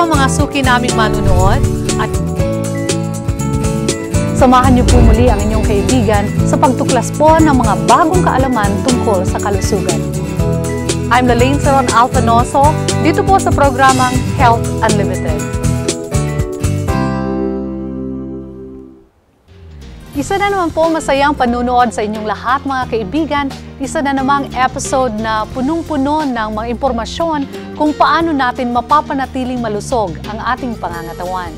mga suki naming manunood at samahan niyo po muli ang inyong kaibigan sa pagtuklas po ng mga bagong kaalaman tungkol sa kalusugan. I'm Lalaine Saron Alfanoso, dito po sa programang Health Unlimited. Isa na naman po masayang panunood sa inyong lahat mga kaibigan. Isa na namang episode na punong-puno ng mga impormasyon kung paano natin mapapanatiling malusog ang ating pangangatawan.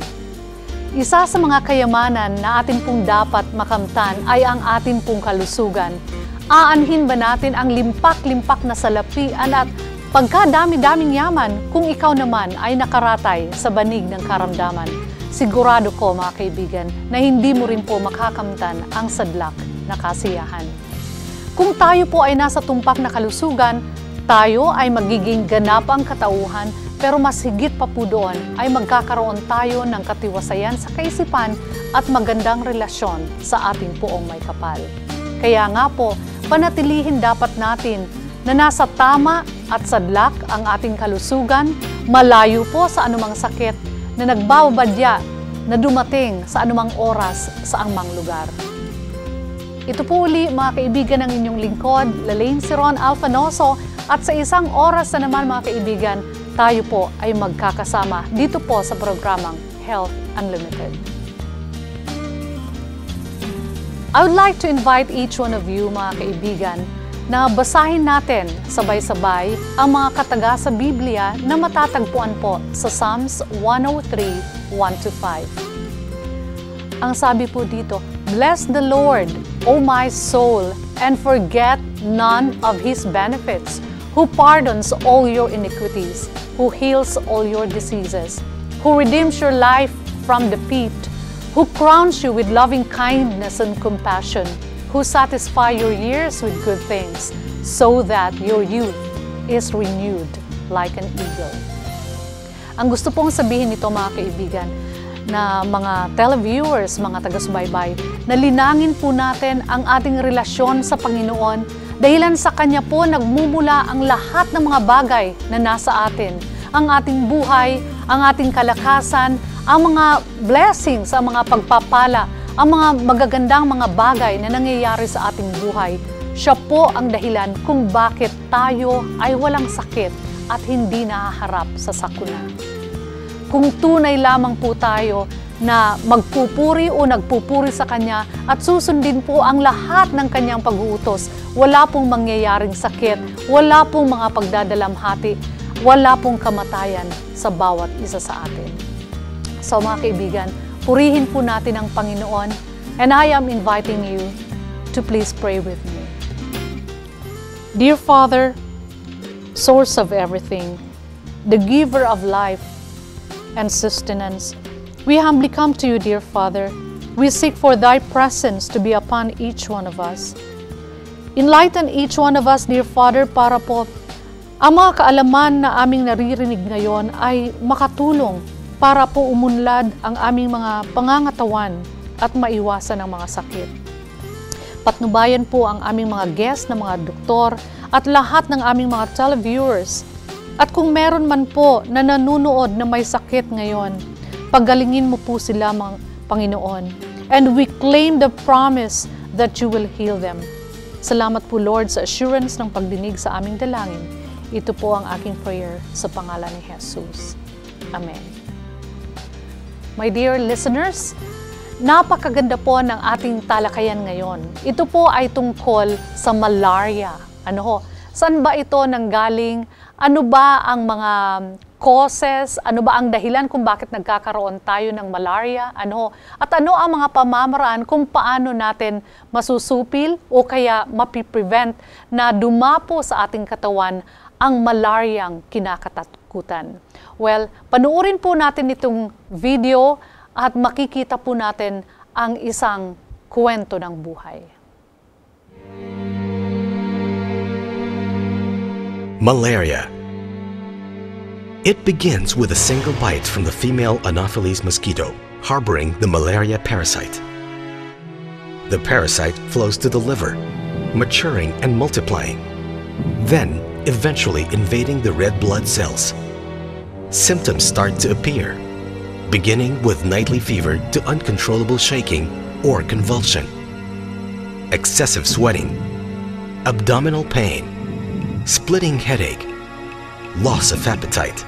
Isa sa mga kayamanan na atin pong dapat makamtan ay ang atin pong kalusugan. Aanhin ba natin ang limpak-limpak na salapian at pagkadami-daming yaman kung ikaw naman ay nakaratay sa banig ng karamdaman? Sigurado ko mga kaibigan na hindi mo rin po makakamtan ang sadlak na kasiyahan. Kung tayo po ay nasa tumpak na kalusugan, tayo ay magiging ganapang katauhan, pero mas higit pa po doon ay magkakaroon tayo ng katiwasayan sa kaisipan at magandang relasyon sa ating poong may kapal. Kaya nga po, panatilihin dapat natin na nasa tama at sadlak ang ating kalusugan, malayo po sa anumang sakit na nagbabadya na dumating sa anumang oras sa anumang lugar. Ito po uli mga kaibigan ng inyong lingkod, Lalaine Saron Alfanoso, at sa isang oras na naman mga kaibigan, tayo po ay magkakasama dito po sa programang Health Unlimited. I would like to invite each one of you mga kaibigan na basahin natin sabay-sabay ang mga kataga sa Biblia na matatagpuan po sa Psalms 103, 1-5. Ang sabi po dito, "Bless the Lord, O my soul, and forget none of His benefits, who pardons all your iniquities, who heals all your diseases, who redeems your life from the pit, who crowns you with loving kindness and compassion, who satisfy your years with good things, so that your youth is renewed like an eagle." Ang gusto pong sabihin nito mga kaibigan, na mga televiewers, mga taga-subaybay, na linangin po natin ang ating relasyon sa Panginoon. Dahilan sa Kanya po nagmumula ang lahat ng mga bagay na nasa atin. Ang ating buhay, ang ating kalakasan, ang mga blessings, ang mga pagpapala, ang mga magagandang mga bagay na nangyayari sa ating buhay. Siya po ang dahilan kung bakit tayo ay walang sakit at hindi nahaharap sa sakuna. Kung tunay lamang po tayo na magpupuri o nagpupuri sa Kanya at susundin po ang lahat ng Kanyang pag-uutos, wala pong mangyayaring sakit, wala pong mga pagdadalamhati, wala pong kamatayan sa bawat isa sa atin. So mga kaibigan, purihin po natin ang Panginoon, and I am inviting you to please pray with me. Dear Father, source of everything, the giver of life and sustenance, we humbly come to you, dear Father. We seek for Thy presence to be upon each one of us. Enlighten each one of us, dear Father, para po ang mga kaalaman na aming naririnig ngayon ay makatulong para po umunlad ang aming mga pangangatawan at maiwasan ang mga sakit. Patnubayan po ang aming mga guest na mga doktor at lahat ng aming mga televiewers. At kung meron man po na nanunood na may sakit ngayon, pagalingin mo po sila, mga Panginoon. And we claim the promise that you will heal them. Salamat po, Lord, sa assurance ng pagdinig sa aming dalangin. Ito po ang aking prayer sa pangalan ni Jesus. Amen. My dear listeners, napakaganda po ng ating talakayan ngayon. Ito po ay tungkol sa malaria. Ano ho? Saan ba ito nanggaling? Ano ba ang mga causes? Ano ba ang dahilan kung bakit nagkakaroon tayo ng malaria? Ano? At ano ang mga pamamaraan kung paano natin masusupil o kaya mapiprevent na dumapo sa ating katawan ang malaryang kinakatakutan? Well, panuorin po natin itong video at makikita po natin ang isang kwento ng buhay. Malaria. It begins with a single bite from the female Anopheles mosquito, harboring the malaria parasite. The parasite flows to the liver, maturing and multiplying, then eventually invading the red blood cells. symptoms start to appear, beginning with nightly fever to uncontrollable shaking or convulsion, excessive sweating, abdominal pain, splitting headache, loss of appetite,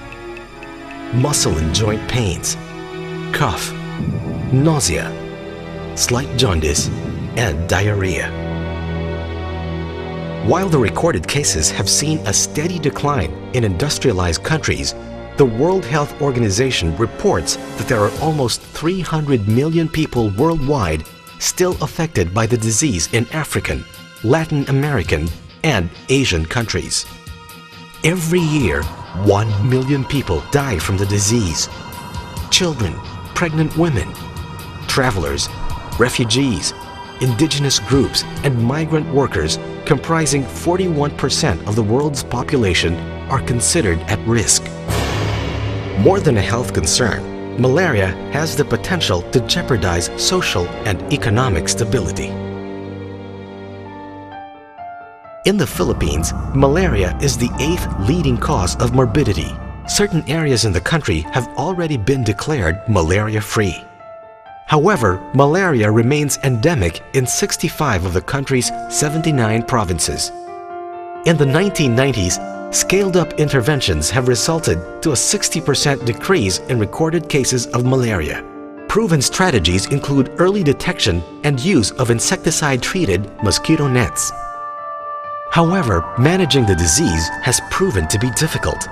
muscle and joint pains, cough, nausea, slight jaundice, and diarrhea. While the recorded cases have seen a steady decline in industrialized countries, the World Health Organization reports that there are almost 300 million people worldwide still affected by the disease in African, Latin American, and Asian countries. Every year, 1 million people die from the disease. Children, pregnant women, travelers, refugees, indigenous groups, and migrant workers comprising 41% of the world's population are considered at risk. More than a health concern, malaria has the potential to jeopardize social and economic stability. In the Philippines, malaria is the 8th leading cause of morbidity. Certain areas in the country have already been declared malaria-free. However, malaria remains endemic in 65 of the country's 79 provinces. In the 1990s, scaled-up interventions have resulted to a 60% decrease in recorded cases of malaria. Proven strategies include early detection and use of insecticide-treated mosquito nets. However, managing the disease has proven to be difficult,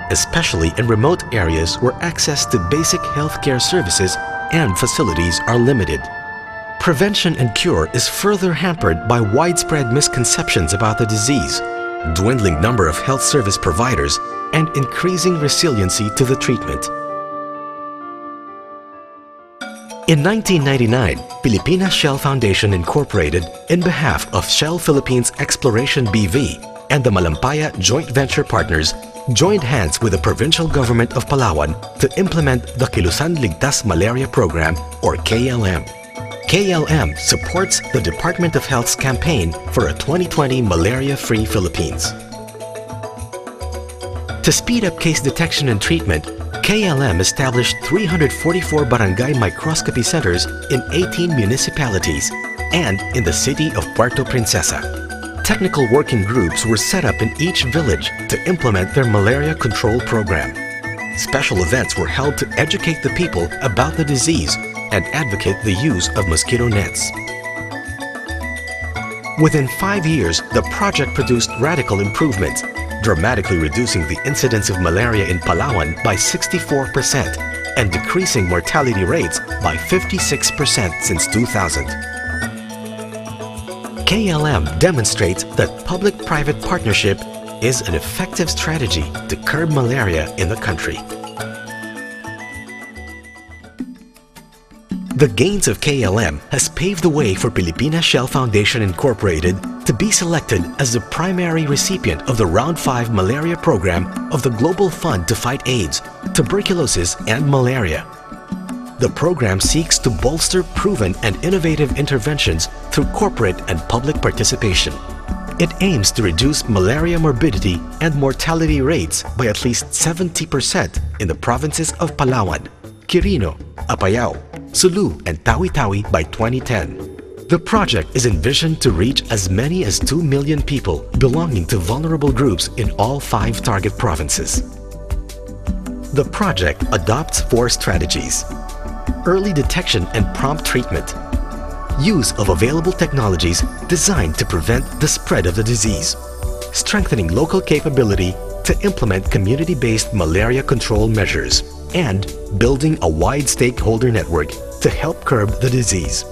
especially in remote areas where access to basic healthcare services and facilities are limited. Prevention and cure is further hampered by widespread misconceptions about the disease, dwindling number of health service providers, and increasing resiliency to the treatment. In 1999, Pilipina Shell Foundation Incorporated, in behalf of Shell Philippines Exploration BV and the Malampaya Joint Venture Partners, joined hands with the provincial government of Palawan to implement the Kilusan Ligtas Malaria Program, or KLM. KLM supports the Department of Health's campaign for a 2020 malaria-free Philippines. To speed up case detection and treatment, KLM established 344 barangay microscopy centers in 18 municipalities and in the city of Puerto Princesa. Technical working groups were set up in each village to implement their malaria control program. Special events were held to educate the people about the disease and advocate the use of mosquito nets. Within 5 years, the project produced radical improvements, dramatically reducing the incidence of malaria in Palawan by 64% and decreasing mortality rates by 56% since 2000. KLM demonstrates that public-private partnership is an effective strategy to curb malaria in the country. The gains of KLM has paved the way for Pilipina Shell Foundation Incorporated to be selected as the primary recipient of the Round 5 Malaria Program of the Global Fund to Fight AIDS, Tuberculosis, and Malaria. The program seeks to bolster proven and innovative interventions through corporate and public participation. It aims to reduce malaria morbidity and mortality rates by at least 70% in the provinces of Palawan, Quirino, Apayao, Sulu, and Tawi-Tawi by 2010. The project is envisioned to reach as many as 2 million people belonging to vulnerable groups in all 5 target provinces. The project adopts 4 strategies: early detection and prompt treatment, use of available technologies designed to prevent the spread of the disease, strengthening local capability to implement community-based malaria control measures, and building a wide stakeholder network to help curb the disease.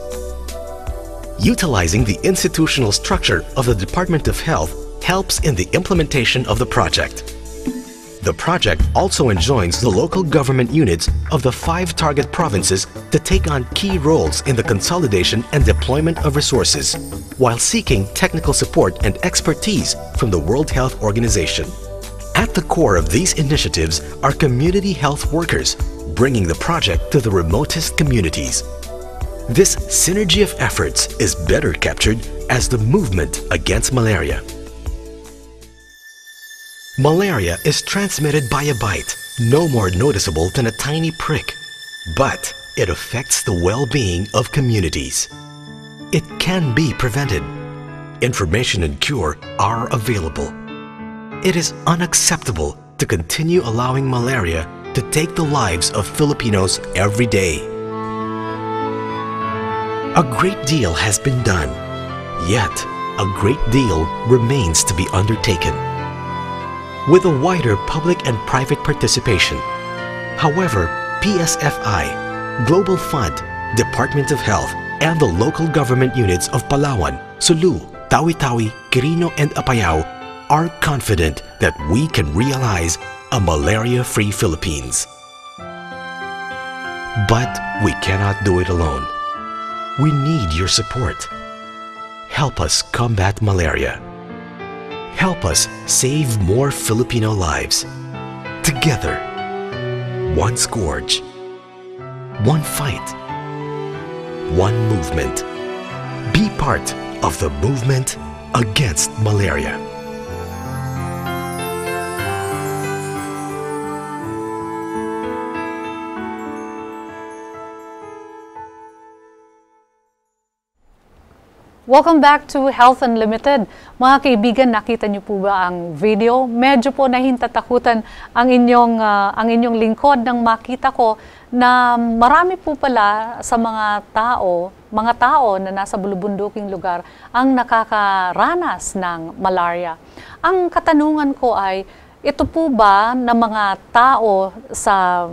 Utilizing the institutional structure of the Department of Health helps in the implementation of the project. The project also enjoins the local government units of the 5 target provinces to take on key roles in the consolidation and deployment of resources, while seeking technical support and expertise from the World Health Organization. At the core of these initiatives are community health workers, bringing the project to the remotest communities. This synergy of efforts is better captured as the movement against malaria. Malaria is transmitted by a bite, no more noticeable than a tiny prick, but it affects the well-being of communities. It can be prevented. Information and cure are available. It is unacceptable to continue allowing malaria to take the lives of Filipinos every day. A great deal has been done, yet a great deal remains to be undertaken. With a wider public and private participation, however, PSFI, Global Fund, Department of Health, and the local government units of Palawan, Sulu, Tawi-Tawi, Quirino, and Apayao are confident that we can realize a malaria-free Philippines. But we cannot do it alone. We need your support. Help us combat malaria. Help us save more Filipino lives. Together, one scourge, one fight, one movement. Be part of the movement against malaria. Welcome back to Health Unlimited. Mga kaibigan, nakita niyo po ba ang video? Medyo po nahintatakutan ang inyong lingkod nang makita ko na marami po pala sa mga tao na nasa bulubunduking lugar ang nakakaranas ng malaria. Ang katanungan ko ay, ito po ba na mga tao sa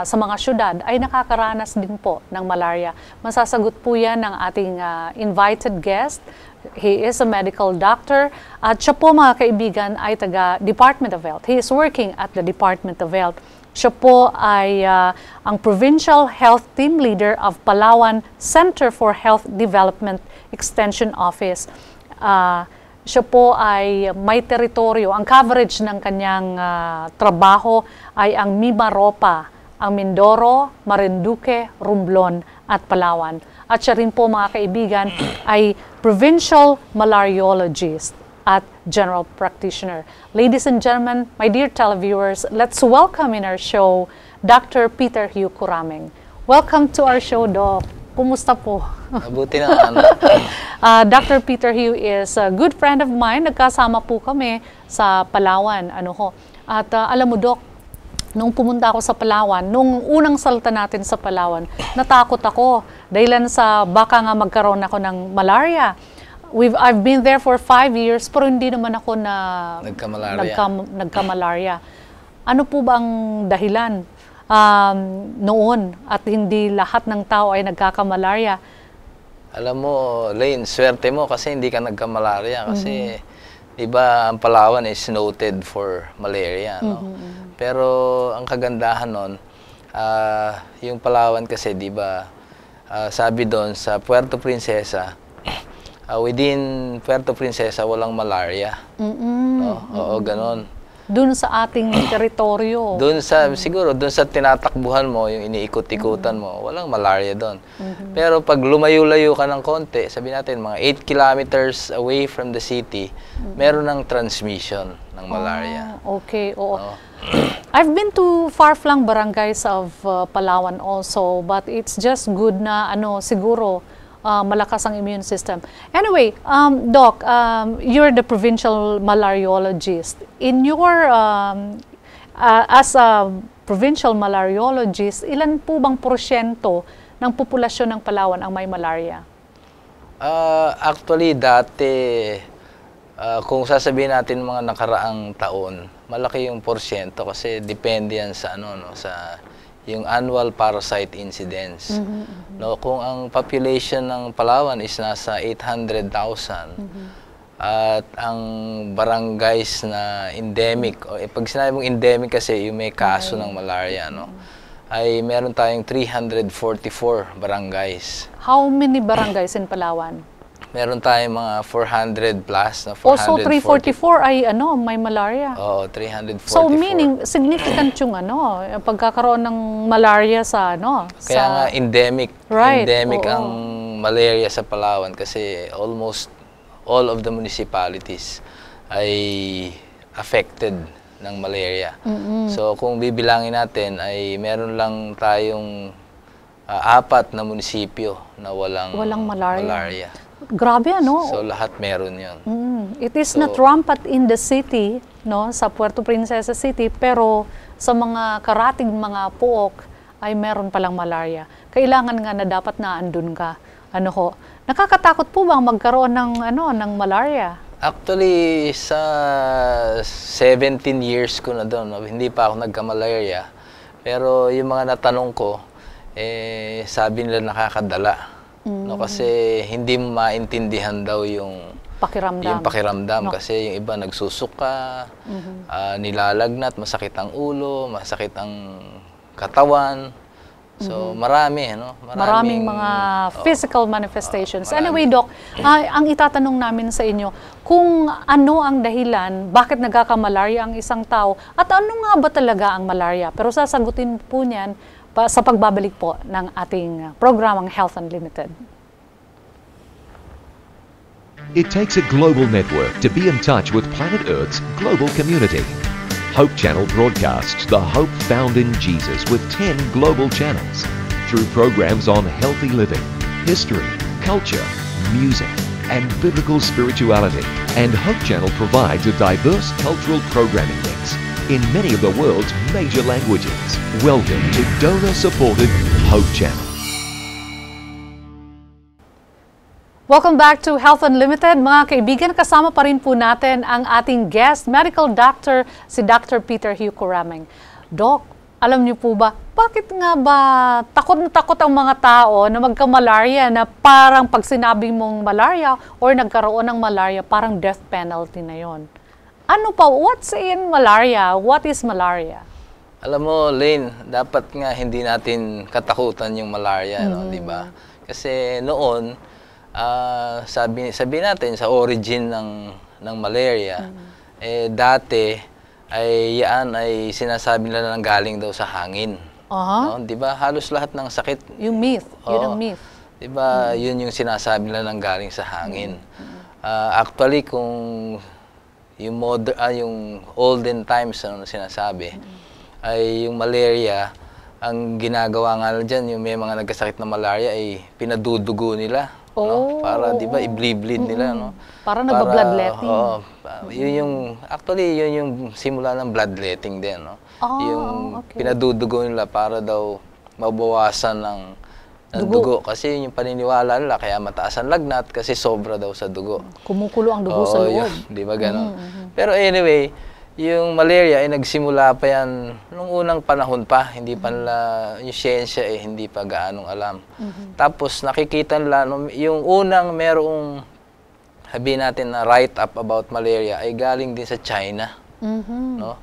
mga syudad ay nakakaranas din po ng malaria? Masasagot po yan ng ating invited guest. He is a medical doctor at siya po mga kaibigan ay taga Department of Health. He is working at the Department of Health. Siya po ay ang Provincial Health Team Leader of Palawan Center for Health Development Extension Office. Siya po ay may teritoryo. Ang coverage ng kanyang trabaho ay ang Mimaropa, ang Mindoro, Marinduque, Romblon at Palawan. At siya rin po mga kaibigan ay Provincial Malariologist at General Practitioner. Ladies and gentlemen, my dear televiewers, let's welcome in our show Dr. Peter Hugh Curameng. Welcome to our show, Doc. Kumusta po? Mabuti na. Dr. Peter Hugh is a good friend of mine. Nagkasama po kami sa Palawan. At alam mo, Doc, nung pumunta ako sa Palawan, nung unang salta natin sa Palawan, natakot ako. Dahilan sa baka nga magkaroon ako ng malaria. I've been there for 5 years, pero hindi naman ako na nagka-malaria. Ano po ba ang dahilan noon at hindi lahat ng tao ay nagkaka-malaria? Alam mo, Lane, swerte mo kasi hindi ka nagka-malaria kasi diba ang Palawan is noted for malaria, no? Pero ang kagandahan nun, yung Palawan kasi diba, sabi doon sa Puerto Princesa, within Puerto Princesa walang malaria. No? Oo, ganon. Doon sa ating teritoryo. Doon sa, siguro, doon sa tinatakbuhan mo, yung iniikot-ikutan mo, walang malaria doon. Pero pag lumayo-layo ka ng konti, sabi natin, mga 8 kilometers away from the city, meron ng transmission ng malaria. Okay, oo. I've been to far-flung barangays of Palawan also, but it's just good na, siguro, malakas ang immune system. Anyway, Doc, you're the provincial malariologist. In your, as a provincial malariologist, ilan po bang porsyento ng populasyon ng Palawan ang may malaria? Actually, dati, kung sasabihin natin mga nakaraang taon, malaki yung porsyento kasi depende yan sa sa yung annual parasite incidence. No, kung ang population ng Palawan is nasa 800,000 at ang barangays na endemic, o pag sinabi mong endemic kasi yung may kaso ng malaria, no, ay meron tayong 344 barangays. How many barangays in Palawan? Meron tayong mga 400 plus na 440. Also 344 ay may malaria. Oo, 344. So meaning significant yung pagkakaroon ng malaria sa Kaya nga endemic. Right. Endemic ang malaria sa Palawan kasi almost all of the municipalities ay affected ng malaria. So kung bibilangin natin ay meron lang tayong 4 na munisipyo na walang malaria. Grabe, ano? So lahat meron 'yon. It is not rampant in the city, no, sa Puerto Princesa City, pero sa mga karating mga puok ay meron palang malaria. Kailangan nga na dapat na andun ka. Ano ho? Nakakatakot po bang magkaroon ng malaria? Actually, sa 17 years ko na doon, hindi pa ako nagka-malaria. Pero yung mga natanong ko, sabi nila nakakadala. No, kasi hindi mo maintindihan daw yung pakiramdam. Kasi yung iba nagsusuka, nilalagnat, masakit ang ulo, masakit ang katawan. So, maraming mga physical manifestations. Anyway, Doc, ang itatanong namin sa inyo, kung ano ang dahilan, bakit nagkakamalarya ang isang tao, at ano nga ba talaga ang malaria? Pero sasagutin po niyan sa pagbabalik po ng ating programang Health Unlimited. It takes a global network to be in touch with planet Earth's global community. Hope Channel broadcasts the hope found in Jesus with 10 global channels through programs on healthy living, history, culture, music, and biblical spirituality. And Hope Channel provides a diverse cultural programming mix in many of the world's major languages. Welcome to donor-supported Hope Channel. Welcome back to Health Unlimited. Mga kaibigan, kasama pa rin po natin ang ating guest, medical doctor, si Dr. Peter Hugh Corameng. Doc, alam niyo po ba, bakit nga ba takot na takot ang mga tao na magka-malaria na parang pag sinabi mong malaria or nagkaroon ng malaria, parang death penalty na yon? Ano pa? What's in malaria? What is malaria? Alam mo, Lane, dapat nga hindi natin katakutan yung malaria, no, di ba? Kasi noon, sabi natin sa origin ng malaria, dati ay yan ay sinasabi nila na galing daw sa hangin. No? 'Di ba? Halos lahat ng sakit. Yung myth, yun ang myth. 'Di ba? Yun yung sinasabi nila na galing sa hangin. Actually kung yung olden times na sinasabi ay yung malaria, ang ginagawa nga diyan yung may mga nagkasakit na malaria ay pinadudugo nila. No? Para 'di ba i-bleed nila, no? Para nagba-bloodletting. Actually yun yung simula ng bloodletting din, no? Yung pinadudugo nila para daw mabawasan ng dugo. Kasi yun yung paniniwala nila, kaya mataas ang lagnat kasi sobra daw sa dugo. Kumukulo ang dugo sa loob. 'Di ba gano'n? Pero anyway, yung malaria ay nagsimula pa yan nung unang panahon pa, hindi pa nila, yung siyensya hindi pa gaanong alam. Tapos nakikita nila, yung unang merong, sabihin natin na write-up about malaria ay galing din sa China. No?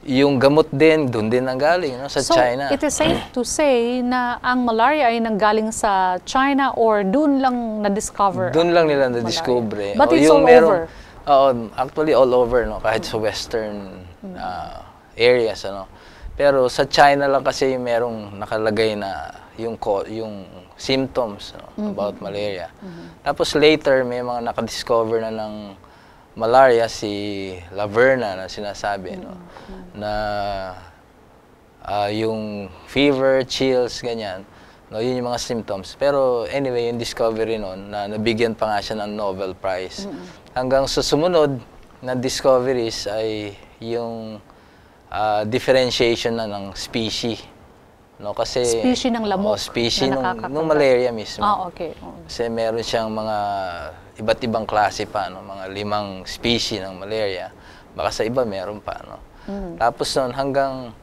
Yung gamot din, doon din ang galing, no? Sa China. So, it is safe to say na ang malaria ay nanggaling sa China or doon lang na-discover? Doon lang nila na-discover. But it's all over? Actually all over, no, kahit sa western areas, ano. Pero sa China lang kasi yung merong nakalagay na yung symptoms, no, about malaria. Tapos later may mga nakadiscover na ng malaria, si Laverna na sinasabi, no, na yung fever, chills, ganyan. No, yun yung mga symptoms. Pero anyway, yung discovery noon, na nabigyan pa nga siya ng Nobel Prize. Hanggang sa sumunod na discoveries ay yung differentiation na ng species. No, kasi species ng lamok species nung malaria mismo. Okay. Kasi meron siyang mga iba't ibang klase pa, no, mga 5 species ng malaria. Baka sa iba meron pa, no. Tapos noon hanggang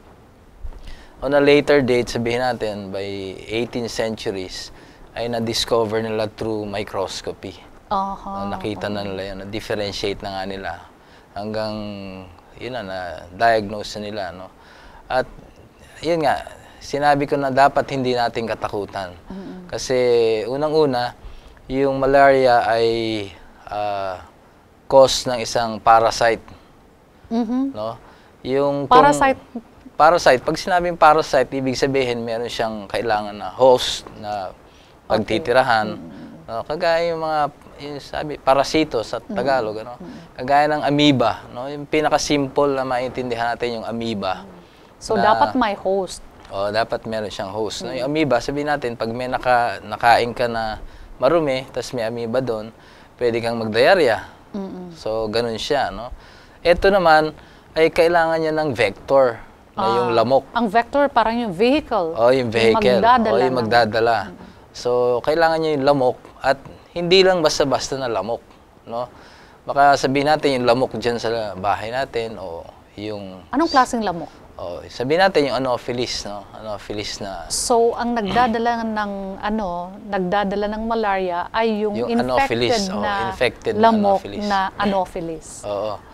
on a later date, sabihin natin, by 18th centuries, ay na-discover nila through microscopy. Nakita na nila yun, na-differentiate na nga nila. Hanggang, yun na-diagnose na nila, no? At, yun nga, sinabi ko na dapat hindi natin katakutan. Kasi, unang-una, yung malaria ay cause ng isang parasite. No? Yung parasite, pag sinabing parasite, ibig sabihin meron siyang kailangan na host na pagtitirahan. No, kagaya yung mga yung sabi, parasito sa Tagalog, ano? Kagaya ng amoeba, no? Yung pinaka-simple na maintindihan natin yung amoeba. So, dapat may host. Dapat meron siyang host. No? Yung amoeba, sabihin natin, pag may nakain ka na marumi, tapos may amoeba doon, pwede kang mag-diarrhea. So, ganun siya, no? Ito naman, ay kailangan niya ng vector, na yung lamok. Ang vector, parang yung vehicle. Yung vehicle. Yung magdadala. So, kailangan niya yung lamok, at hindi lang basta-basta na lamok, no? Baka sabihin natin yung lamok dyan sa bahay natin, o yung... Anong klaseng lamok? Sabihin natin yung Anopheles, no? Anopheles na... So, ang nagdadala ng malaria ay yung infected lamok na Anopheles.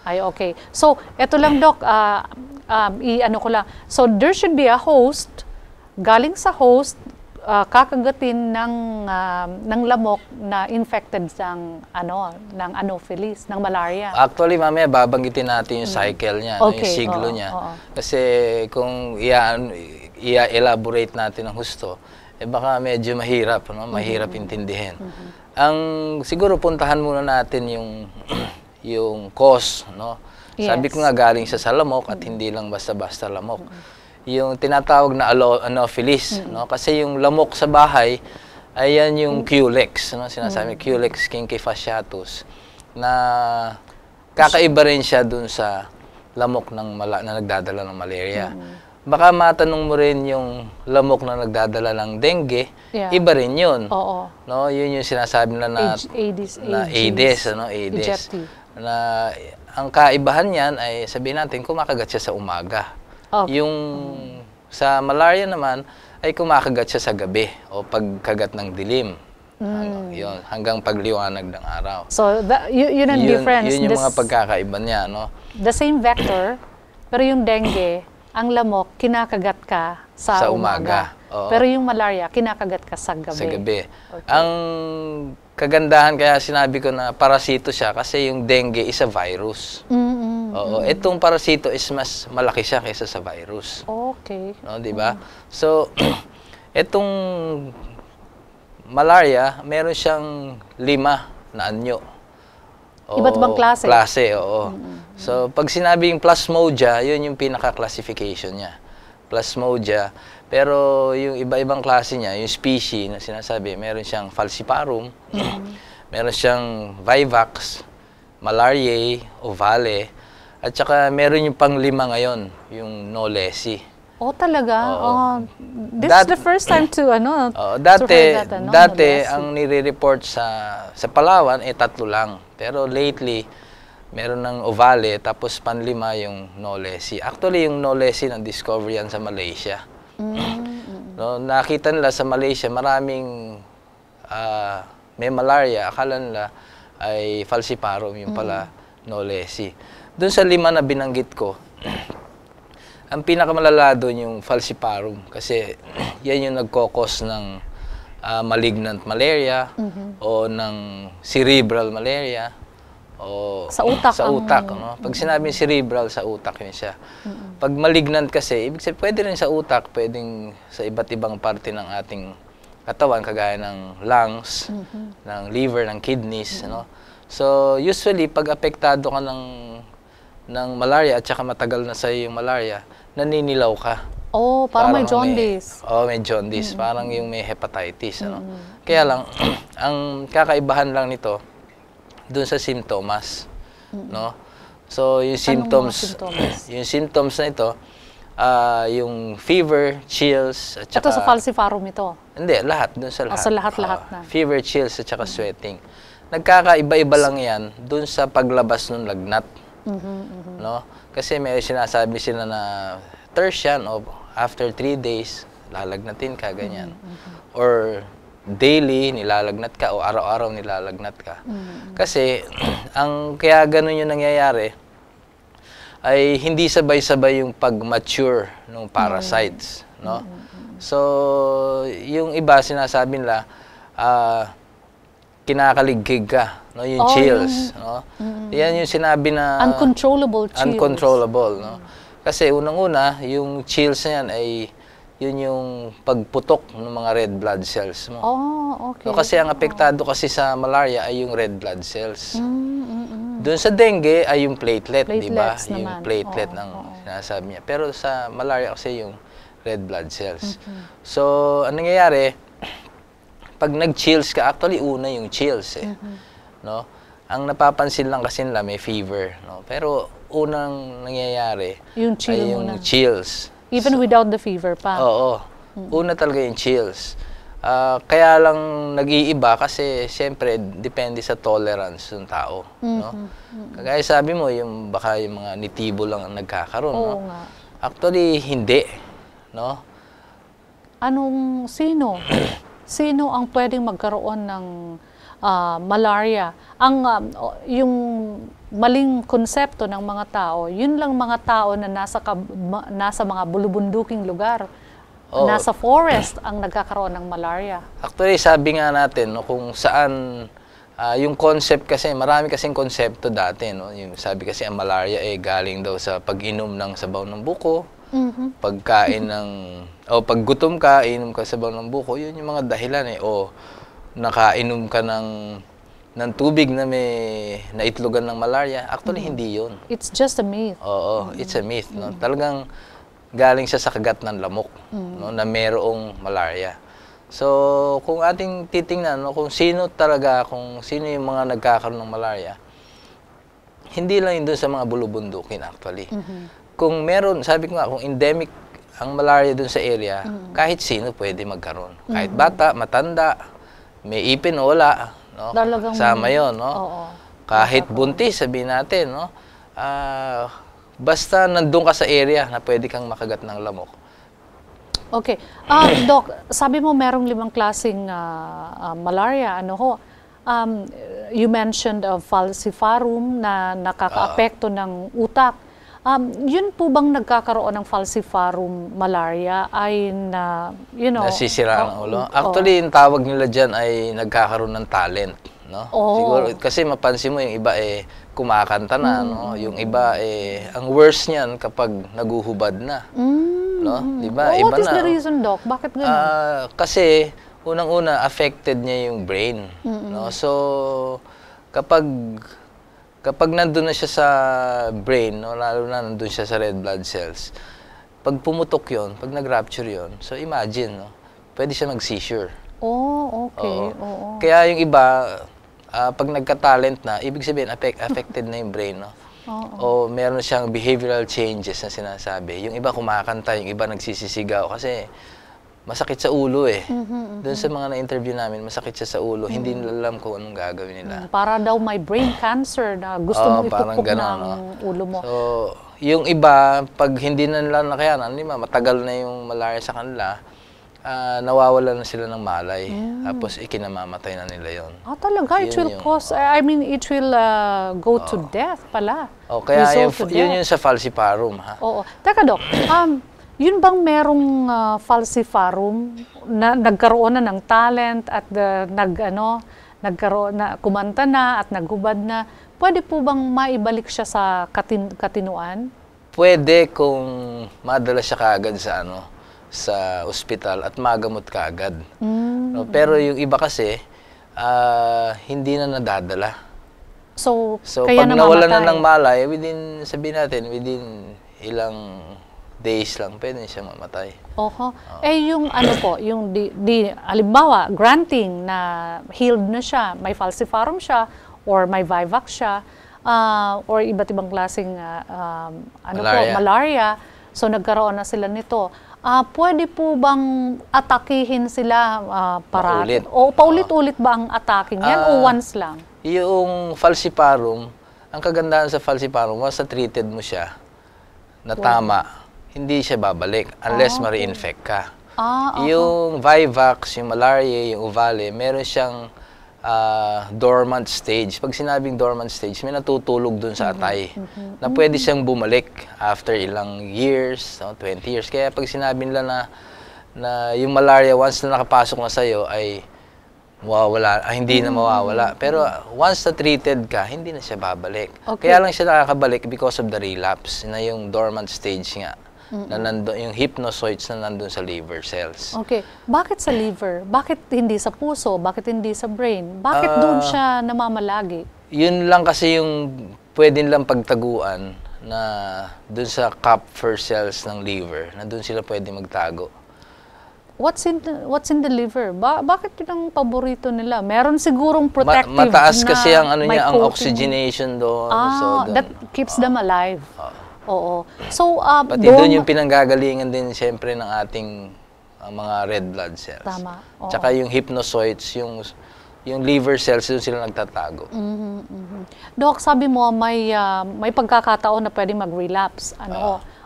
Ay, okay. So, eto lang, Doc, ko lang. So, there should be a host, galing sa host, kakagatin ng lamok na infected ng Anopheles, ng malaria. Actually, mamaya babanggitin natin yung cycle niya, yung siglo niya. Kasi kung i-elaborate natin ng husto, baka medyo mahirap, no? Mahirap intindihin. Ang siguro puntahan muna natin yung cause, no? Sabi ko nga galing sa lamok at hindi lang basta-basta lamok. Yung tinatawag na Anopheles, no? Kasi yung lamok sa bahay, ayan yung Culex, no? Sinasabi Culex kinkyfasciatus, na kakaiba rin siya dun sa lamok na nagdadala ng malaria. Baka matanong mo rin yung lamok na nagdadala ng dengue, iba rin yun. No? Yun yung sinasabi nila na Aedes, ano? Aedes. Na ang kaibahan niyan ay sabihin natin kumakagat siya sa umaga. Yung sa malaria naman ay kumakagat siya sa gabi o pagkagat ng dilim. Hanggang pagliwanag ng araw. So, yun ang difference. Yun yung mga pagkakaiba niya, no? The same vector, pero yung dengue, ang lamok, kinakagat ka sa umaga. Pero yung malaria, kinakagat ka sa gabi. Sa gabi. Ang kagandahan kaya sinabi ko na parasito siya kasi yung dengue is a virus. Itong parasito is mas malaki siya kaysa sa virus. Okay. No, di ba? So, itong malaria, meron siyang 5 na anyo. Iba't bang klase? So, pag sinabing Plasmodia, yun yung pinaka-classification niya. Plasmodia. Pero yung iba-ibang klase niya, yung species na sinasabi, meron siyang Falciparum, meron siyang Vivax, Malariae, Ovale, at saka meron yung pang-5 ngayon, yung Knowlesi. Talaga? This is the first time to, dati ang nire-report sa Palawan, 3 lang. Pero lately, meron ng Ovale, tapos pang-5 yung Knowlesi. Actually, yung Knowlesi na-discover yan sa Malaysia. No, nakita nila sa Malaysia, maraming may malaria. Akala nila ay Falciparum, yung pala Knowlesi. Doon sa 5 na binanggit ko, ang pinakamalala doon yung Falciparum kasi yan yung nagkokos ng malignant malaria o ng cerebral malaria o sa utak. No? Pag sinabing cerebral, sa utak yun siya. Pag malignant kasi, ibig sabihin, pwede rin sa utak, pwedeng sa iba't ibang parte ng ating katawan, kagaya ng lungs, ng liver, ng kidneys. No? So, usually, pag apektado ka ng malaria at saka matagal na sa'yo yung malaria, naninilaw ka. Parang may jaundice. May jaundice. Parang yung may hepatitis. Ano? Kaya lang, ang kakaibahan lang nito, dun sa symptoms. No? So, yung symptoms na ito, yung fever, chills, at saka... Ito sa Falciparum ito? Hindi, lahat. Dun sa lahat. Sa lahat-lahat na. Fever, chills, at saka sweating. Nagkakaiba-iba lang yan dun sa paglabas ng lagnat. No? Kasi may sinasabi sila na tertian o after 3 days, lalagnatin ka, ganyan. Or daily, nilalagnat ka o araw-araw nilalagnat ka. Kasi, kaya ganun yung nangyayari, ay hindi sabay-sabay yung pag-mature ng parasites. No? So, yung iba sinasabi nila, kinakaligkig ka, no? Yung chills, no? Yan yung sinabi na uncontrollable chills. Uncontrollable, no? Kasi unang-una, yung chills na yan ay yun yung pagputok ng mga red blood cells mo. Oh, okay. No, kasi ang apektado kasi sa malaria ay yung red blood cells. Doon sa dengue ay yung platelet, di ba? Platelets Yung naman. platelet Oo, ng oo. sinasabi niya. Pero sa malaria kasi yung red blood cells. So, ang nangyayari, pag nag-chills ka, actually una yung chills eh. No? Ang napapansin lang kasi nila may fever, no? Pero unang nangyayari Yung chill ay yung muna. chills. Even without the fever pa. Oo. Una talaga yung chills. Kaya lang nag-iiba kasi siyempre depende sa tolerance ng tao, no? Kagaya sabi mo, yung baka yung mga nitibo lang ang nagkakaroon, Oo no? nga. Actually hindi, no? Sino ang pwedeng magkaroon ng malaria? Yung maling konsepto ng mga tao, yun lang mga tao na nasa mga bulubunduking lugar, Oo. nasa forest ang nagkakaroon ng malaria. Actually, sabi nga natin, no, kung saan, yung concept kasi, marami kasing konsepto dati, no? Yung sabi kasi ang malaria eh galing daw sa pag-inom ng sabaw ng buko, pagkain ng, o pag gutom ka, inom ka sabaw ng buko, yun yung mga dahilan eh. O nakainom ka ng tubig na may naitlogan ng malaria, actually hindi yun. It's just a myth. Oo, it's a myth, no? Talagang galing siya sa kagat ng lamok, no, na mayroong malaria. So, kung ating titingnan, no, kung sino yung mga nagkakaroon ng malaria, hindi lang yun doon sa mga bulubundukin actually. Kung meron, sabi ko nga, kung endemic ang malaria doon sa area, kahit sino pwede magkaroon. Kahit bata, matanda, may ipin o wala, no? Talagang Sama yun, no? Oo. Kahit buntis, sabihin natin, no? Basta nandun ka sa area na pwede kang makagat ng lamok. Okay. Doc, sabi mo merong 5 klaseng malaria. Ano ho? You mentioned falciparum na nakakaapekto ng utak. Yun po bang nagkakaroon ng falciparum malaria ay Nasisira ng ulo? Actually, yung tawag nila dyan ay nagkakaroon ng talent. No? Siguro, kasi mapansin mo yung iba eh kumakanta na, no? Yung iba eh, ang worst niyan kapag naguhubad na. No? Diba? What Iba is na. the reason, Doc? Bakit ganun? Kasi, unang-una, affected niya yung brain. No? So, kapag nandun na siya sa brain, no? Lalo na nandun siya sa red blood cells, pag pumutok yon, pag nag-rupture yon, so imagine, no? Pwede siya mag-seizure. Oh, okay. Oo. Kaya yung iba, pag nagka-talent na, ibig sabihin, affected na yung brain, no? O meron siyang behavioral changes na sinasabi. Yung iba kumakanta, yung iba nagsisisigaw kasi masakit sa ulo eh. Doon sa mga na-interview namin, masakit siya sa ulo. Hindi nila alam kung anong gagawin nila. Para daw may brain cancer na gusto mong parang ipukpok ganun, ng ulo mo. So, yung iba, pag hindi na nila nakayanan, matagal na yung malaria sa kanila, nawawala na sila ng malay. Tapos ikinamamatay na nila yon. Talaga? It will cause, I mean, it will go to death pala. Kaya Result yun sa falciparum, ha? Oo. Teka, Doc, yun bang merong falciparum na nagkaroon na ng talent at nagkaroon na, kumanta na at naghubad na, pwede po bang maibalik siya sa katinuan? Pwede kung madala siya kaagad sa ospital at magamot kaagad. No, pero yung iba kasi, hindi na nadadala. So kaya pag nawala na ng malay, sabihin natin, within ilang days lang, pwede siya mamatay. Yung yung halimbawa, granting na healed na siya, may falciparum siya, or may vivax siya, or iba't ibang klaseng malaria, so nagkaroon na sila nito. Pwede po bang atakihin sila parati? O paulit-ulit ba ang ataking yan o once lang? Yung falciparum, ang kagandahan sa falciparum, once treated mo siya na tama, hindi siya babalik unless ma-reinfect ka. Yung vivax, yung malaria, yung uvale, meron siyang dormant stage. Pag sinabing dormant stage, may natutulog dun sa atay na pwede siyang bumalik after ilang years, 20 years. Kaya pag sinabi nila na yung malaria, once na nakapasok na sa'yo, ay mawawala, hindi na mawawala. Pero once na treated ka, hindi na siya babalik. Kaya lang siya nakakabalik because of the relapse, na yung dormant stage nga. na nandun, yung hypnozoites na nandun sa liver cells. Okay. Bakit sa liver? Bakit hindi sa puso? Bakit hindi sa brain? Bakit doon siya namamalagi? Yun lang kasi yung pwede lang pagtaguan na doon sa Kupffer cells ng liver, na doon sila pwede magtago. What's in the liver? Bakit yun ang paborito nila? Meron sigurong protective mataas na kasi ang ano may niya, ang coating. oxygenation doon. So, doon. That keeps them alive. Oo. So, Pati doon yung pinanggagalingan din siyempre ng ating mga red blood cells. Tama. Oo. Tsaka yung hypnozoites, yung liver cells, doon sila nagtatago. Doc, sabi mo may pagkakataon na pwedeng mag-relapse.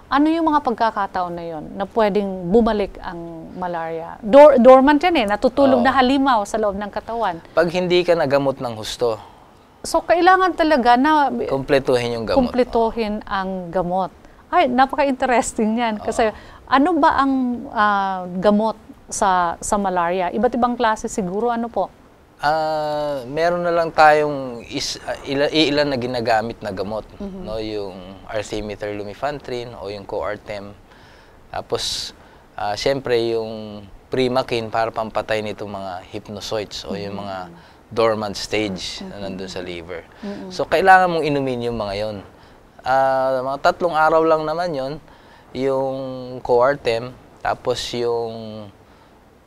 Ano yung mga pagkakataon na yon na pwedeng bumalik ang malaria? Dormant yan natutulog na halimaw sa loob ng katawan. Pag hindi ka nagamot ng husto, so kailangan talaga na kumpletuhin yung gamot. Kumpletuhin ang gamot. Ay, napaka-interesting yan. Kasi ano ba ang gamot sa malaria? Iba't ibang klase siguro, ano po? Meron na lang tayong ilan na ginagamit na gamot, no, yung artemether lumefantrine o yung Coartem. Tapos syempre yung Primakin para pampatay nitong mga hypnozoites o yung mga dormant stage na nandun sa liver. So kailangan mong inumin yung mga yon. Mga 3 araw lang naman yon, yung Coartem, tapos yung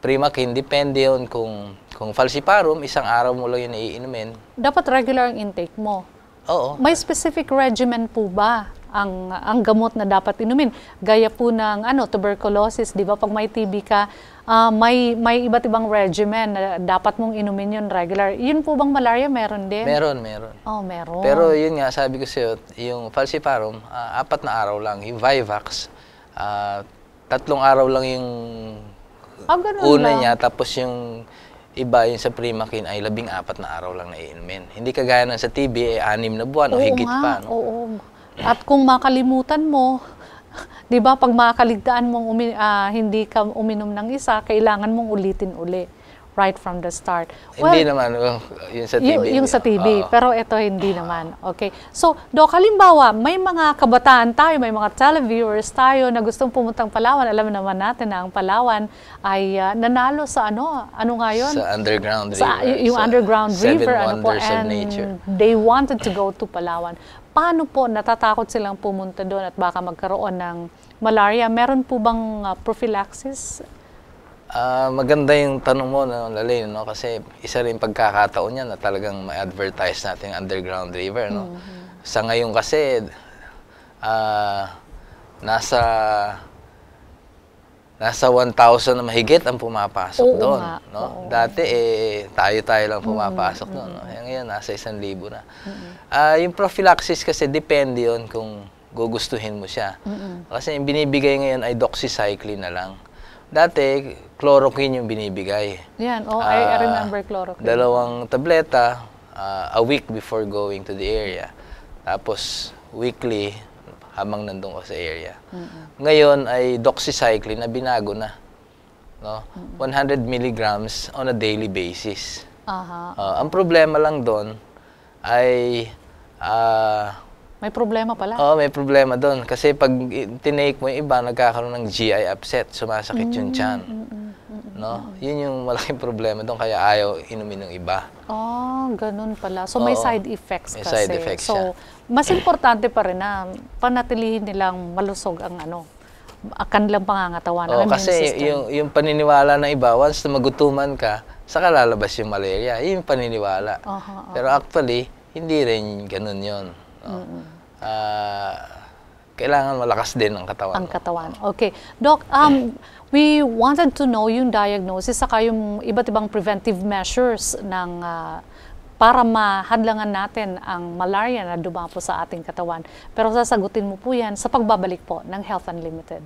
Primakin, depende yun kung falciparum, 1 araw mo lang yun iinumin. Dapat regular ang intake mo. Oo. May specific regimen po ba ang gamot na dapat inumin? Gaya po ng tuberculosis, di ba? Pag may TB ka, may iba't ibang regimen na dapat mong inumin yun regular. Yun po bang malaria? Meron din? Meron. Oh, meron. Pero yun nga, sabi ko sa'yo, yung falciparum, 4 na araw lang. Yung Vivax, 3 araw lang yung una niya, tapos yung iba, yung sa Primakin, ay 14 na araw lang na iinumin. Hindi kagaya ng sa TB, 6 na buwan o higit pa. No? Oo. At kung makalimutan mo, di ba, pag makakaligtaan mong hindi ka uminom ng isa, kailangan mong ulitin uli. Right from the start. Hindi naman, yung sa TB. Yung sa TB, pero ito hindi naman. Okay. So, Doc, halimbawa, may mga kabataan tayo, may mga televiewers tayo na gustong pumuntang Palawan. Alam naman natin na ang Palawan ay nanalo sa ano nga yun? Sa underground river. Yung underground river. Seven Wonders of Nature. They wanted to go to Palawan. Paano po natatakot silang pumunta doon at baka magkaroon ng malaria? Meron po bang prophylaxis? Maganda yung tanong mo, Lalay, no? Kasi isa rin pagkakataon yan na talagang ma-advertise natin yung underground river. No? Sa ngayon kasi, nasa 1,000 na mahigit ang pumapasok doon. No? Dati, tayo lang pumapasok doon. No? Ngayon, nasa 1,000 na. Yung prophylaxis kasi, depende yun kung gugustuhin mo siya. Kasi yung binibigay ngayon ay doxycycline na lang. Dati, chloroquine yung binibigay. Yan, I remember chloroquine. 2 tableta a week before going to the area. Tapos, weekly, habang nandun ka sa area. Ngayon ay doxycycline na binago na. No? 100 milligrams on a daily basis. Ang problema lang doon ay may problema pala. Oo, may problema doon. Kasi pag tinake mo yung iba, nagkakaroon ng GI upset, sumasakit yung tiyan. No? Yun yung malaking problema doon, kaya ayaw inumin ng iba. Ganun pala. So may side effects kasi. May side effects siya. So, mas importante pa rin na panatilihin nilang malusog ang kanilang pangangatawan. Kasi yung paniniwala ng iba, once na magutuman ka, saka lalabas yung malaria. Yun yung paniniwala. Pero actually, hindi rin ganun yun. No? Kailangan malakas din ang katawan. Ang katawan. Okay. Doc, we wanted to know yung diagnosis saka yung iba't ibang preventive measures para mahadlangan natin ang malaria na dumapo sa ating katawan. Pero sasagutin mo po yan sa pagbabalik po ng Health Unlimited.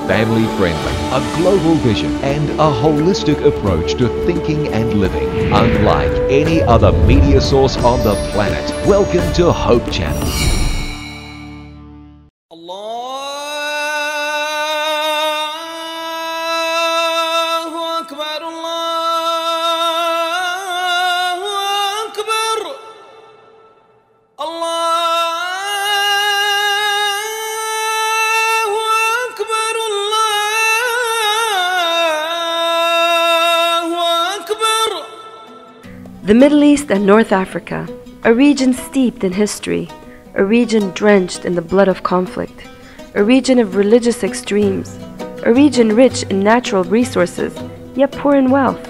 Family-friendly, a global vision, and a holistic approach to thinking and living. Unlike any other media source on the planet. Welcome to Hope Channel. Allahu Akbar, Allahu Akbar, Allah. The Middle East and North Africa, a region steeped in history, a region drenched in the blood of conflict, a region of religious extremes, a region rich in natural resources, yet poor in wealth,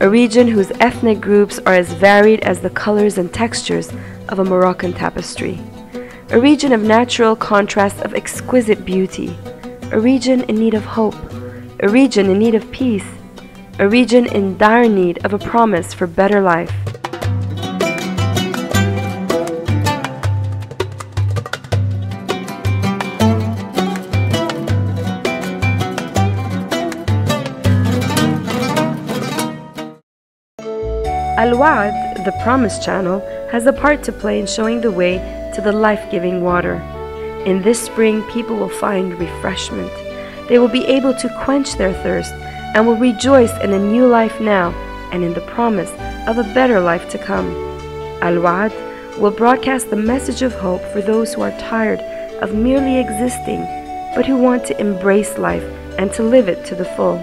a region whose ethnic groups are as varied as the colors and textures of a Moroccan tapestry, a region of natural contrasts of exquisite beauty, a region in need of hope, a region in need of peace, a region in dire need of a promise for better life. Al-Wa'd, the Promise Channel, has a part to play in showing the way to the life-giving water. In this spring, people will find refreshment. They will be able to quench their thirst and will rejoice in a new life now and in the promise of a better life to come. Al-Wa'd will broadcast the message of hope for those who are tired of merely existing, but who want to embrace life and to live it to the full.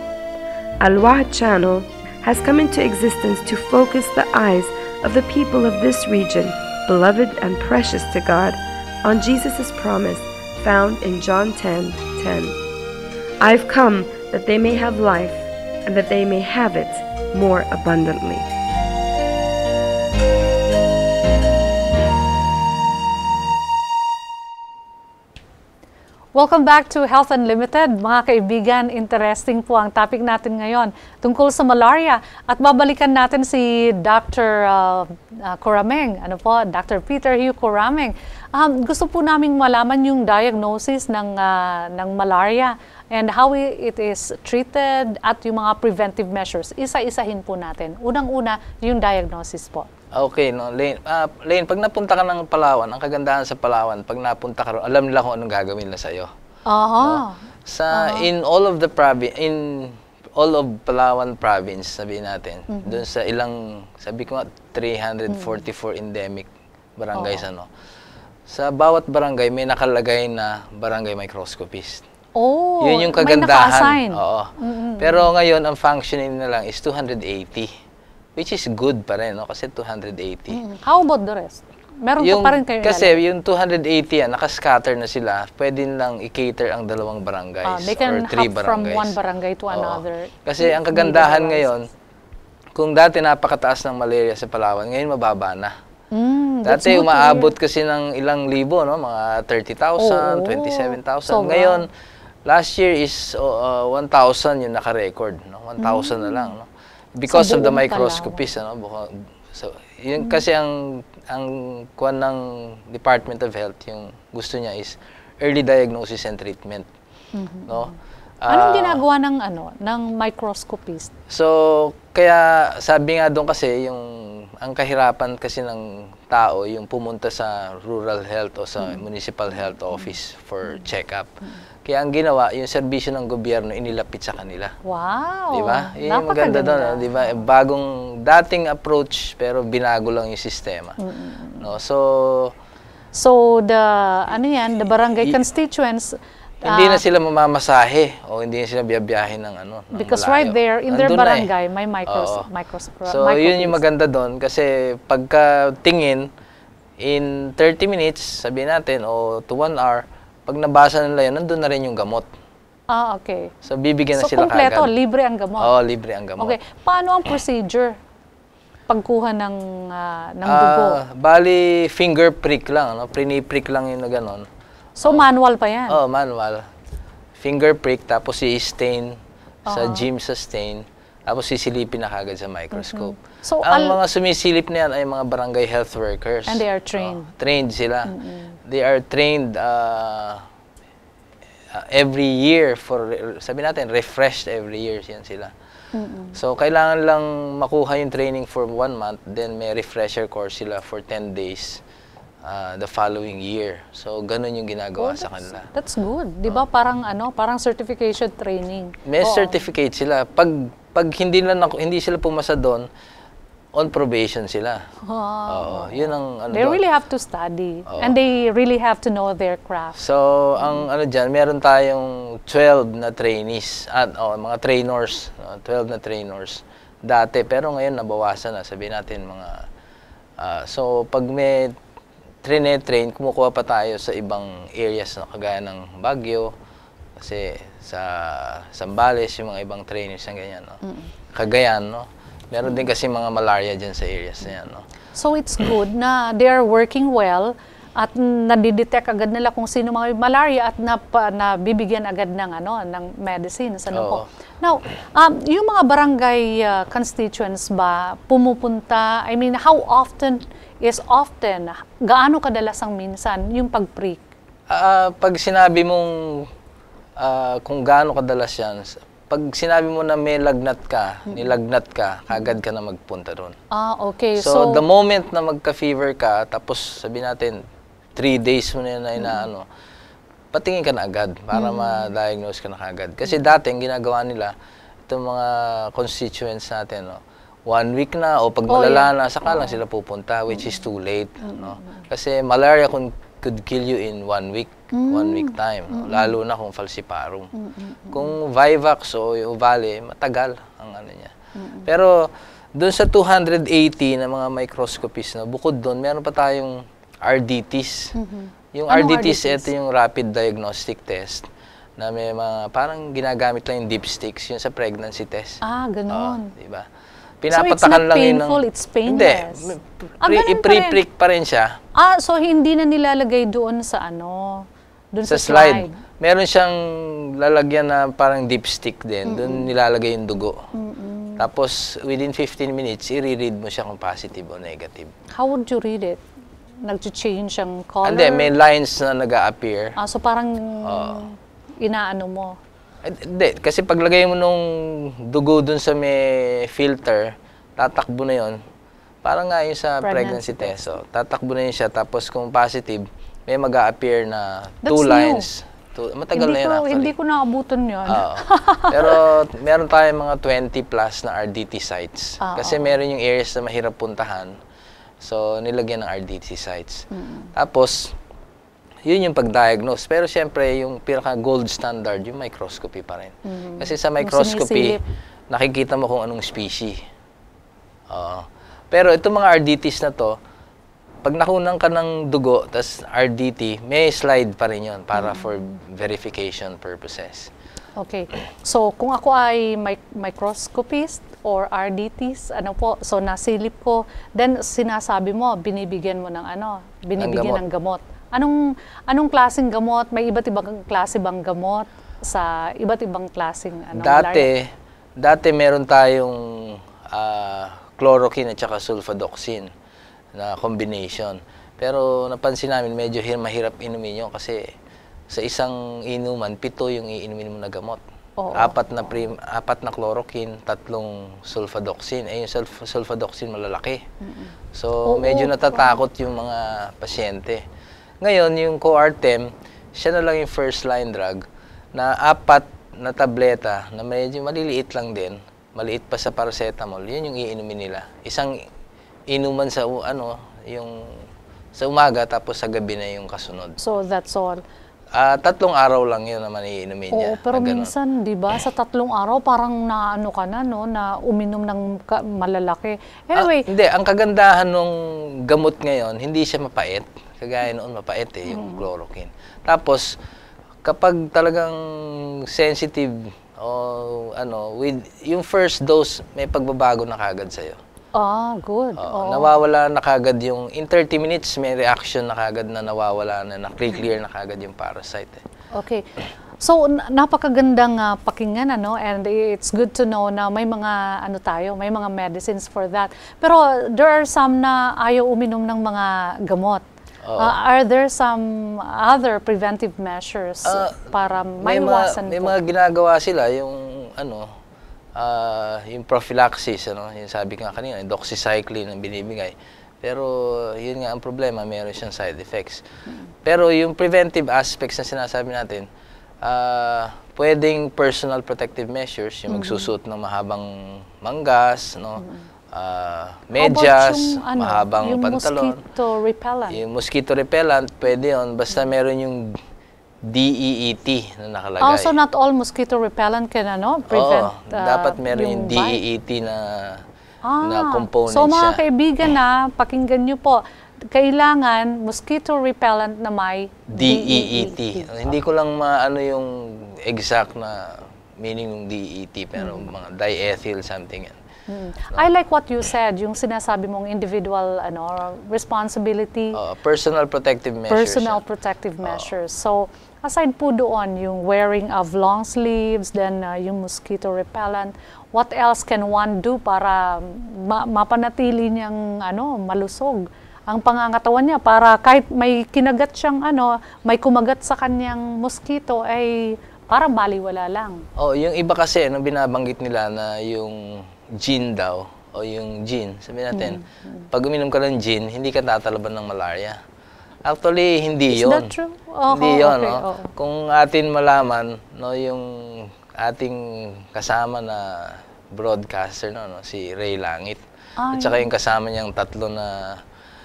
Al-Wa'd channel has come into existence to focus the eyes of the people of this region, beloved and precious to God, on Jesus' promise found in John 10:10. I've come that they may have life and that they may have it more abundantly. Welcome back to Health Unlimited. Mga kaibigan, interesting po ang topic natin ngayon tungkol sa malaria. At babalikan natin si Dr. Corameng, Dr. Peter Hugh Corameng. Gusto po naming malaman yung diagnosis ng malaria and how it is treated at yung mga preventive measures. Isa-isahin po natin. Unang-una, yung diagnosis po. Okay, no, Lane. Lane, pag napunta ka ng Palawan, ang kagandahan sa Palawan, pag napunta ka ron, alam nila kung anong gagawin nila sa'yo. No? In all of the all of Palawan province, sabihin natin, doon sa ilang, sabi ko nga, 344 endemic barangays, sa bawat barangay, may nakalagay na barangay microscopist. Yun yung kagandahan. Oo. Pero ngayon, ang functioning na lang is 280. Which is good pa rin, no? Kasi 280. How about the rest? Meron pa rin kayo kasi yung 280 yan, nakascatter na sila, pwede lang i-cater ang 2 barangays they can or 3 hop barangays. from one barangay to another. Kasi ang kagandahan ngayon, kung dati napakataas ng malaria sa Palawan, ngayon mababa na. Dati umaabot kasi ng ilang libo, no? Mga 30,000, 27,000. Ngayon, last year is 1,000 yung naka-record, no? 1,000 na lang, no? Because of the microscopies, so yun kasi ang kuwan ng Department of Health, yung gusto niya is early diagnosis and treatment, no? Anong ginagawa ng microscopist? So kaya sabi nga doon kasi ang kahirapan kasi ng tao yung pumunta sa rural health o sa municipal health office for check-up. Kaya ang ginawa, yung serbisyo ng gobyerno, inilapit sa kanila. Wow! Diba? Yun yung maganda doon, diba? Bagong dating approach, pero binago lang yung sistema. No? So the barangay constituents, hindi na sila mamamasahe o hindi na sila biyabiyahin ng because malayo. Right there, in their barangay, may microscope. So yun yung maganda doon kasi pagka tingin, in 30 minutes, sabihin natin, o to 1 hour, pag nabasa nila yun, nandun na rin yung gamot. Okay. So, bibigyan na sila kagad. So, kompleto, libre ang gamot? Oo, libre ang gamot. Okay. Paano ang procedure? Pagkuha ng dugo? Bali, finger prick lang. Prini-prick lang yun na gano'n. So, manual pa yan? Oo, manual. Finger prick, tapos i-stain sa sa stain. Tapos sisilipin na kagad sa microscope. So, ang mga sumisilip na yan ay mga barangay health workers. And they are trained? Trained sila. They are trained every year sabi natin, refreshed every year yan sila. So, kailangan lang makuha yung training for 1 month, then may refresher course sila for 10 days the following year. So, ganun yung ginagawa sa kanila. That's good. Di ba parang certification training? May certificate sila. Pag hindi sila pumasa doon, on probation sila. Yun ang They really have to study. And they really have to know their craft. So, ang dyan, meron tayong 12 na trainees at mga trainers, 12 na trainers dati. Pero ngayon, nabawasan na. Sabihin natin mga... so, pag may train, kumukuha pa tayo sa ibang areas na kagaya ng Baguio. Kasi sa Zambales, yung mga ibang trainers na ganyan, no? Cagayan, no? Meron din kasi mga malaria dyan sa areas na yan, no? So it's good na they are working well at nadidetect agad nila kung sino mga malaria at nabibigyan agad ng ng medicines, po. Now, yung mga barangay constituents ba pumupunta, I mean, how often is often? Gaano kadalasang minsan yung pag-prick? Pag sinabi mong kung gaano kadalas yan, pag sinabi mo na may lagnat ka, nilagnat ka, kagad ka na magpunta doon. Okay. So, the moment na magka-fever ka, tapos sabi natin, 3 days mo na inaano, patingin ka na agad para ma-diagnose ka na agad. Kasi dati, ang ginagawa nila, itong mga constituents natin, no, 1 week na, o pag malala na, saka lang sila pupunta, which is too late. No? Kasi malaria could kill you in 1 week. 1 week time, no? Lalo na kung falciparum. Kung Vivax o Uvale, matagal ang ano niya. Pero doon sa 280 na mga microscopies, no, bukod doon, meron pa tayong RDTs. Yung RDTs, ito yung rapid diagnostic test na may mga parang ginagamit lang yung dipsticks, yun sa pregnancy test. Ganoon. Diba? So it's not painful, it's painless. Hindi, i-pre-prick pa rin siya. So hindi na nilalagay doon sa doon sa slide. Meron siyang lalagyan na parang dipstick din. Doon nilalagay yung dugo. Tapos, within 15 minutes, i-read mo siya kung positive o negative. How would you read it? Nag-change ang color? Hindi, may lines na nag-a-appear. So parang inaano mo? Hindi, kasi paglagay mo nung dugo dun sa may filter, tatakbo na yon. Parang nga yun sa pregnancy test. So, tatakbo na yun siya. Tapos kung positive, may mag-a-appear na 2 lines. Matagal na yun actually. Hindi ko naabutan yun. Pero meron tayong mga 20 plus na RDT sites. Kasi meron yung areas na mahirap puntahan. So, nilagyan ng RDT sites. Tapos, yun yung pag-diagnose. Pero siyempre, yung pinaka-gold standard, yung microscopy pa rin. Kasi sa microscopy, nakikita mo kung anong species. Pero itong mga RDTs na to, pag nakunan ka ng dugo, tas RDT, may slide pa rin yun para for verification purposes. Okay. So, kung ako ay microscopist or RDTs, so nasilip ko, then sinasabi mo, binibigyan mo ng binibigyan ng gamot. Anong klaseng gamot? May iba't ibang klase bang gamot sa iba't ibang klaseng Dati meron tayong chloroquine at saka sulfadoxine na combination. Pero napansin namin medyo mahirap inumin yun kasi sa isang inuman, 7 yung iinumin mo na gamot. 4 na chloroquine, 3 sulfadoxine. Yung sulfadoxine malalaki. So medyo natatakot yung mga pasyente. Ngayon, yung Coartem, siya na lang yung first line drug na 4 na tableta na medyo maliliit lang din, maliit pa sa paracetamol, yun yung iinumin nila. Isang inuman sa yung sa umaga tapos sa gabi na yung kasunod. So that's all. 3 araw lang yun naman iinumin niya. Pero minsan, 'di ba, sa 3 araw parang ka na na uminom ng malalaki. Anyway, hindi, ang kagandahan ng gamot ngayon, hindi siya mapait. Kagaya noon mapait yung chloroquine. Tapos kapag talagang sensitive o with yung first dose, may pagbabago na kagad sa'yo. Good. Nawawala na kagad yung, in 30 minutes, may reaction na kagad na nawawala na clear na kagad yung parasite. Okay. So, napakagandang pakinggan, and it's good to know na may mga, may mga medicines for that. Pero there are some na ayaw uminom ng mga gamot. Are there some other preventive measures para maiwasan May mga ginagawa sila, yung yung prophylaxis, yung sabi ko nga kanina, yung doxycycline ang binibigay. Pero yun nga ang problema, meron siyang side effects. Pero yung preventive aspects na sinasabi natin, pwedeng personal protective measures, yung magsusuot ng mahabang manggas, medyas, mahabang yung pantalon. Mosquito repellent. Yung mosquito repellent, pwede yun. Basta meron yung DEET na nakalagay. Also, not all mosquito repellent can prevent dapat meron yung bite. DEET na component so mga siya. kaibigan pakinggan nyo po, kailangan mosquito repellent na may DEET. Hindi ko lang maano yung exact na meaning ng DEET, pero mga diethyl something yan. I like what you said, yung sinasabi mong individual responsibility, Personal protective measures. personal protective measures. So, aside po doon, yung wearing of long sleeves, then yung mosquito repellent, what else can one do para mapanatili niyang malusog ang pangangatawan niya, para kahit may kinagat siyang may kumagat sa kanyang mosquito ay parang baliwala lang. Yung iba kasi binabanggit nila na yung gin daw o yung gin, sabi natin, pag uminom ka ng gin, hindi ka tatalaban ng malaria. Actually, hindi Is yun. that true? Hindi yun. Okay, Kung atin malaman, yung ating kasama na broadcaster, si Ray Langit, at saka yung kasama niyang tatlo na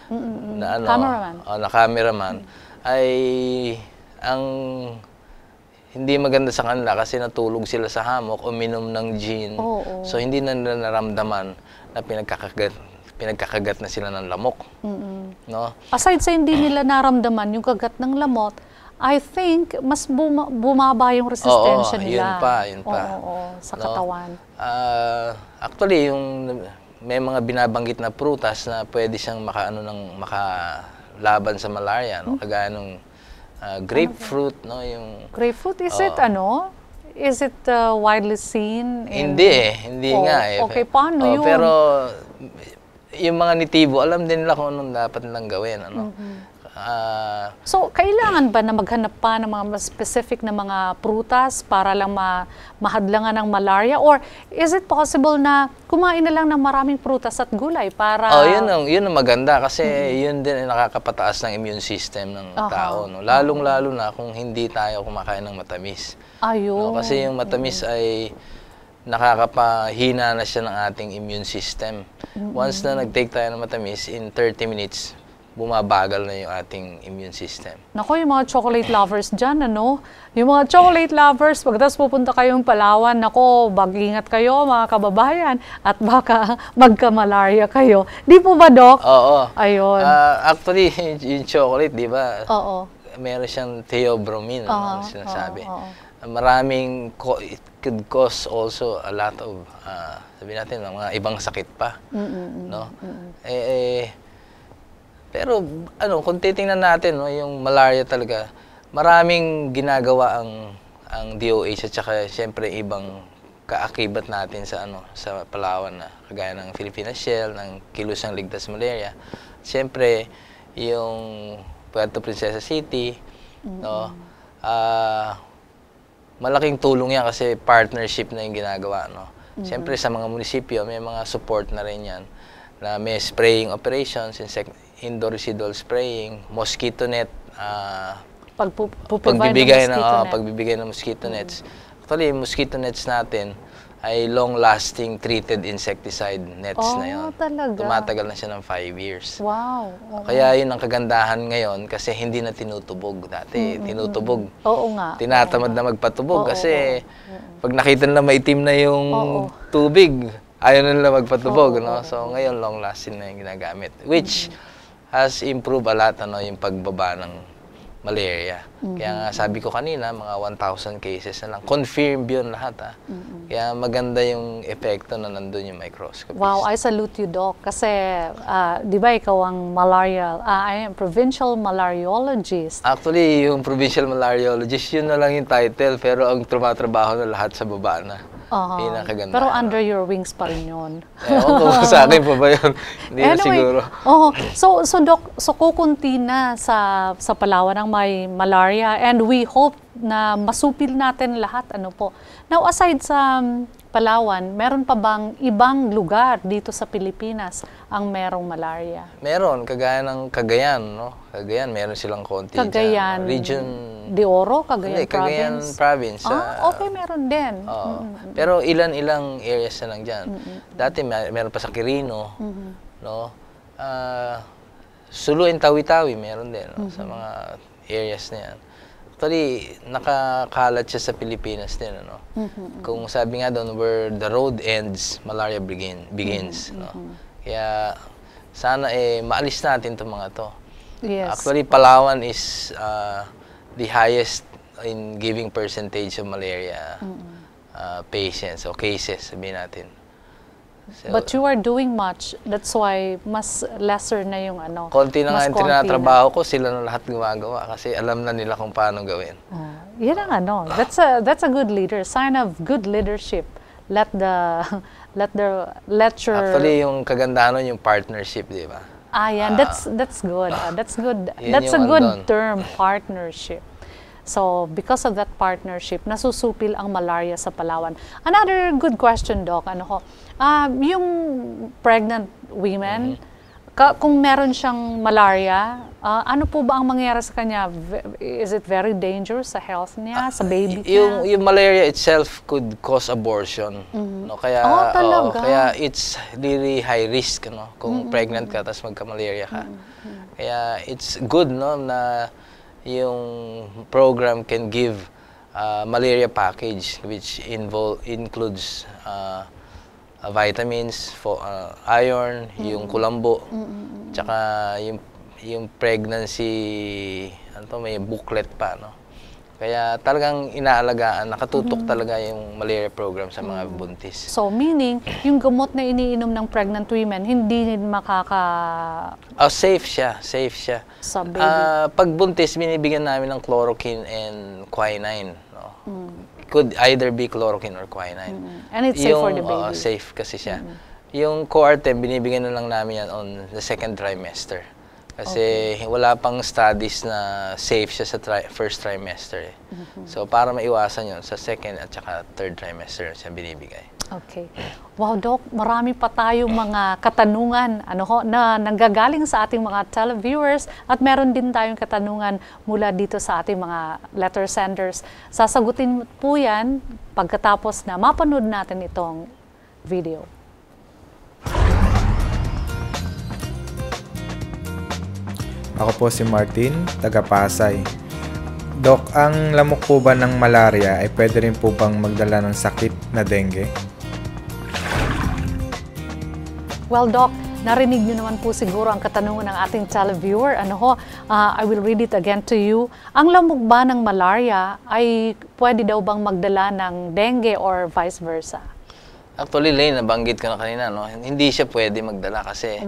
cameraman. Na cameraman, ay ang hindi maganda sa kanila kasi natulog sila sa hammock, uminom ng gin. So hindi na naramdaman na pinagkakagat na sila ng lamok. No? Aside sa hindi nila naramdaman yung kagat ng lamot, I think mas bumaba yung resistensya nila. Yun pa. Sa katawan. Actually, may mga binabanggit na prutas na pwede siyang makalaban sa malaria, kagaya ng grapefruit, yung grapefruit, is it is it widely seen in... Hindi nga Okay, paano yun? Pero yung mga nitibo, alam din nila kung anong dapat nilang gawin, So, kailangan ba na maghanap pa ng mga specific na mga prutas para lang mahadlangan ng malaria? Or is it possible na kumain na lang ng maraming prutas at gulay para... Yun ang maganda kasi yun din ang nakakapataas ng immune system ng tao. Lalong-lalo na kung hindi tayo kumakain ng matamis. Ayun. Kasi yung matamis ay nakakapahina na siya ng ating immune system. Once na nag-take tayo ng matamis, in 30 minutes, bumabagal na yung ating immune system. Nako, yung mga chocolate lovers dyan, Yung mga chocolate lovers, pagkatapos pupunta kayong Palawan, nako, mag-ingat kayo mga kababayan at baka magka-malaria kayo. Di po ba, Doc? Oo. Ayun. Actually, yung chocolate, di ba? Oo. Meron siyang theobromine, sinasabi. Maraming, it could cause also a lot of, sabi natin, mga ibang sakit pa. No? Pero kung titingnan natin yung malaria talaga, maraming ginagawa ang DOH at saka siyempre ibang kaakibat natin sa sa Palawan na kagaya ng Philippine Shell, ng Kilusang Ligtas Malaria. Siyempre yung Puerto Princesa City, malaking tulong yan kasi partnership na yung ginagawa, Siyempre sa mga munisipyo may mga support na rin yan, na may spraying operations, indoor residual spraying, mosquito net, pagbibigay ng mosquito nets. Actually, mosquito nets natin ay long-lasting treated insecticide nets na yun. Talaga? Tumatagal na siya ng 5 years. Wow. Kaya yun ang kagandahan ngayon kasi hindi na tinutubog. Dati, tinutubog. Oo nga. Tinatamad na magpatubog kasi pag nakita nila maitim na yung tubig, ayaw na nila magpatubog. So ngayon, long-lasting na yung ginagamit. Which has improved a lot yung pagbaba ng malaria. Kaya nga sabi ko kanina, mga 1,000 cases na lang. Confirmed yun lahat. Kaya maganda yung epekto na nandun yung microscopy. Wow, I salute you, Doc. Kasi, di ba ikaw ang provincial malariologist? Actually, yung provincial malariologist, yun na lang yung title. Pero ang tumatrabaho na lahat sa baba na. Yun ang kagandahan. Pero under your wings pa rin yun. Ewan ko sa akin pa ba yun? Hindi na siguro. So Doc, kukunti na sa Palawan ang may malaria and we hope na masupil natin lahat. Now, aside sa Palawan, meron pa bang ibang lugar dito sa Pilipinas ang merong malaria? Meron, kagaya ng Cagayan, Cagayan, meron silang konti Cagayan dyan. Region de Oro, Cagayan Province? Cagayan Province. Okay, meron din. Pero ilan-ilang areas na lang dyan. Dati meron pa sa Quirino, Sulu and Tawi-Tawi meron din, sa mga areas na yan. Actually, nakakalat siya sa Pilipinas din, ano? Kung sabi nga doon, where the road ends, malaria begins, no? Kaya sana maalis natin itong mga to. Yes. Actually, Palawan is the highest in giving percentage of malaria patients o cases, sabihin natin. So, but you are doing much. That's why mas lesser na yung ano. konti na nga mas yung konti tinatrabaho ko, sila na lahat gumagawa kasi alam na nila kung paano gawin. Yan ang ano. That's a good leader. Sign of good leadership. Let your Actually, yung kagandahan nun, yung partnership, di ba? yan. That's good. That's good. Yun That's a yung good andon. term, partnership. So, because of that partnership, nasusupil ang malaria sa Palawan. Another good question, Doc, yung pregnant women, kung meron siyang malaria, ano po ba ang mangyayari sa kanya? Is it very dangerous sa health niya, sa baby niya? Yung malaria itself could cause abortion. No? Kaya, talaga? kaya it's really high risk, no? Kung pregnant ka, tapos magka-malaria ka. Kaya it's good, no, na yung program can give malaria package which includes vitamins, iron, yung kulambo, tsaka yung pregnancy, may booklet pa, no? Kaya talagang inaalagaan, nakatutok talaga yung malaria program sa mga buntis. So, meaning, yung gamot na iniinom ng pregnant women, hindi Safe siya, safe siya. Sa baby. Pag buntis, binibigyan namin ng chloroquine and quinine. No? Could either be chloroquine or quinine. And it's safe for the baby. Safe kasi siya. Yung Coartem, binibigyan na lang namin yan on the second trimester. Kasi wala pang studies na safe siya sa first trimester. So, para maiwasan yun, sa second at saka third trimester siya binibigay. Okay. Wow, Doc, marami pa tayong mga katanungan na nanggagaling sa ating mga televiewers at meron din tayong katanungan mula dito sa ating mga letter senders. Sasagutin po yan pagkatapos na mapanood natin itong video. Ako po si Martin, taga Pasay. Doc, ang lamok po ba ng malaria ay pwede rin po bang magdala ng sakit na dengue? Well, Doc, narinig niyo naman po siguro ang katanungan ng ating televiewer. I will read it again to you. Ang lamok ba ng malaria ay pwede daw bang magdala ng dengue or vice versa? Actually, Lane, nabanggit ko na kanina, no? Hindi siya pwede magdala kasi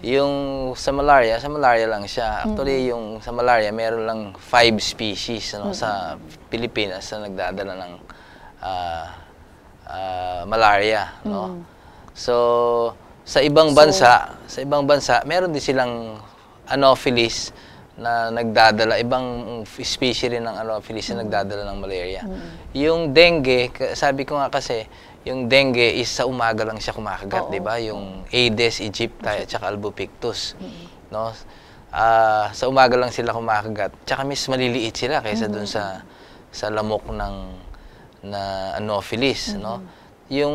yung sa malaria lang siya. Actually, yung sa malaria, meron lang 5 species, no, sa Pilipinas na nagdadala ng malaria, no? So, sa ibang bansa, meron din silang Anopheles na nagdadala, ibang species rin ng Anopheles na nagdadala ng malaria. Yung dengue, sabi ko nga kasi, yung dengue is sa umaga lang siya kumakagat, di ba? Yung Aedes aegypti at saka albopictus, no? Sa umaga lang sila kumakagat. Tsaka mas maliliit sila kaysa dun sa lamok na Anopheles, no? Yung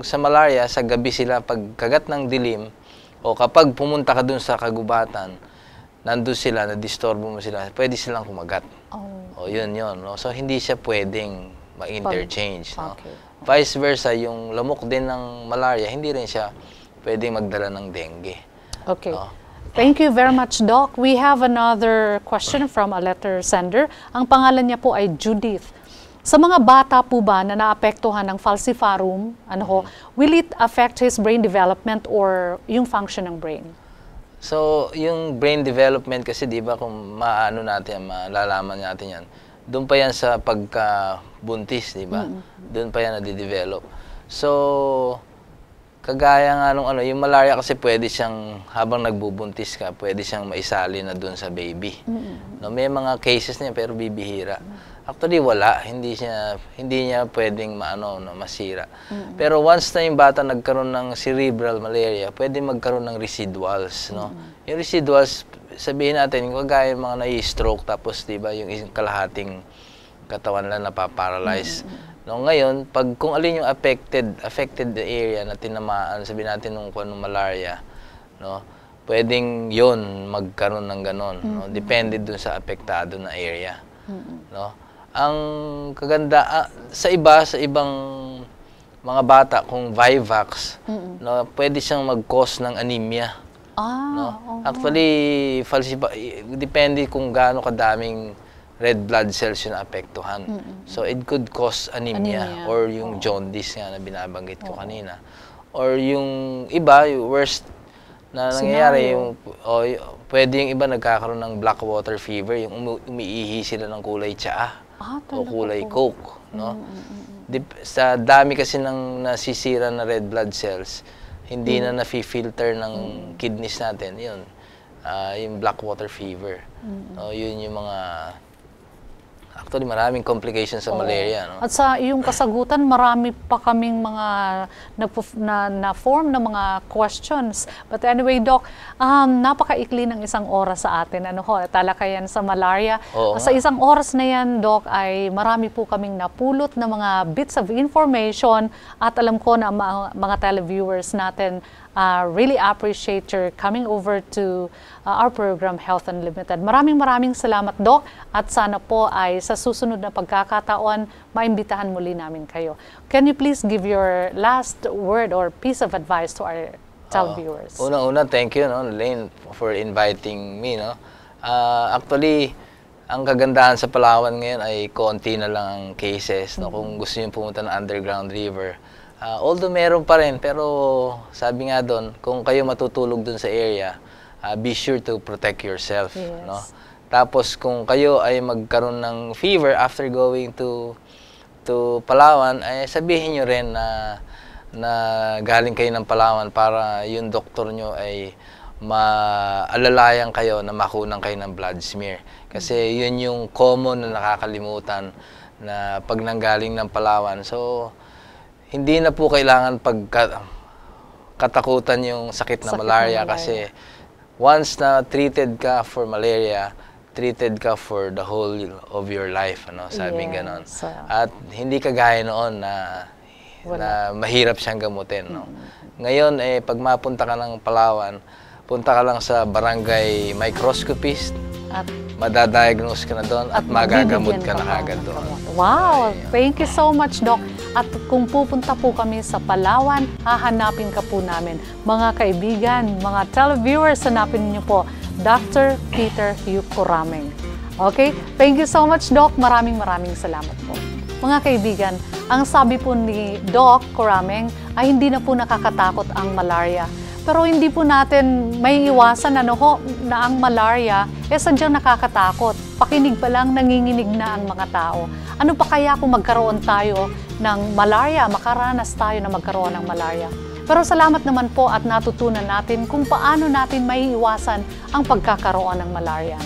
sa malaria, sa gabi sila pagkagat ng dilim o kapag pumunta ka dun sa kagubatan, nandun sila, na-disturbo mo sila, pwede silang kumagat. O yun, no? So hindi siya pwedeng ma-interchange, no? Vice versa, yung lamok din ng malaria, hindi rin siya pwedeng magdala ng dengue. Okay. Thank you very much, Doc. We have another question from a letter sender. Ang pangalan niya po ay Judith. Sa mga bata po ba na naapektuhan ng falciparum, will it affect his brain development or yung function ng brain? So, yung brain development kasi, di ba, kung malalaman natin yan, doon pa yan sa pagkabuntis, di ba? Doon pa yan nade-develop. So, kagaya nga nung yung malaria kasi pwede siyang, habang nagbubuntis ka, pwede siyang maisali na doon sa baby. No, may mga cases niya pero bibihira. Actually, wala. Hindi niya pwedeng masira. Pero once na yung bata nagkaroon ng cerebral malaria, pwede magkaroon ng residuals, no? Yung residuals, sabihin natin, kagaya mga nai-stroke, tapos, di ba, yung kalahating katawan lang napaparalyze. No, ngayon, kung alin yung affected area na tinamaan, sabihin natin nung malaria, no, pwedeng yon magkaroon ng ganon, no? Depende dun sa apektado na area. no? Ang kaganda sa ibang mga bata kung Vivax, no, pwede siyang mag-cause ng anemia. No? Actually, depende kung gaano kadaming red blood cells yung naapektuhan. So, it could cause anemia or yung jaundice nga na binabanggit ko kanina. Or yung iba, yung worst na nangyayari, pwede yung iba nagkakaroon ng black water fever, yung umiihi sila ng kulay tsaa o kulay coke. No? Sa dami kasi ng nasisira na red blood cells, hindi na nafi-filter ng kidneys natin, yun. Yung black water fever. Yun yung mga... Actually, maraming complications sa malaria. No? At sa iyong kasagutan, marami pa kaming mga na-form na mga questions. But anyway, Doc, napakaikli ng isang oras sa atin. Talakayan sa malaria. Sa isang oras na yan, Doc, ay marami po kaming napulot na mga bits of information at alam ko na mga televiewers natin really appreciate your coming over to our program, Health Unlimited. Maraming salamat, Doc, at sana po ay sa susunod na pagkakataon, maimbitahan muli namin kayo. Can you please give your last word or piece of advice to our televiewers? Una, thank you, no, Lane, for inviting me. No? Actually, ang kagandahan sa Palawan ngayon ay konti na lang ang cases. No? Kung gusto niyo pumunta ng underground river, although meron pa rin, pero sabi nga doon, kung kayo matutulog doon sa area, be sure to protect yourself. Yes. No? Tapos kung kayo ay magkaroon ng fever after going to Palawan, ay sabihin nyo rin na galing kayo ng Palawan para yung doktor nyo ay maalalayan kayo na makunan kayo ng blood smear. Kasi yun yung common na nakakalimutan na pag nanggaling ng Palawan. So, hindi na po kailangan katakutan yung sakit na malaria kasi once na treated ka for malaria, treated ka for the whole of your life, ano, sabing ganon. At hindi kagaya noon na mahirap siyang gamutin, no. Ngayon pag mapunta ka ng Palawan, punta ka lang sa barangay microscopist at madadiagnose ka na doon at magagamot ka na agad doon. Wow! Thank you so much, Doc. At kung pupunta po kami sa Palawan, hahanapin ka po namin. Mga kaibigan, mga televiewers, hanapin niyo po Dr. Peter Hugh Corameng. Okay? Thank you so much, Doc. Maraming salamat po. Mga kaibigan, ang sabi po ni Doc Corameng ay hindi na po nakakatakot ang malaria. Pero hindi po natin may iwasan na ang malaria sadyang nakakatakot. Pakinig pa lang, nanginginig na ang mga tao. Ano pa kaya kung magkaroon tayo ng malaria, makaranas tayo na magkaroon ng malaria? Pero salamat naman po at natutunan natin kung paano natin may iwasan ang pagkakaroon ng malaria.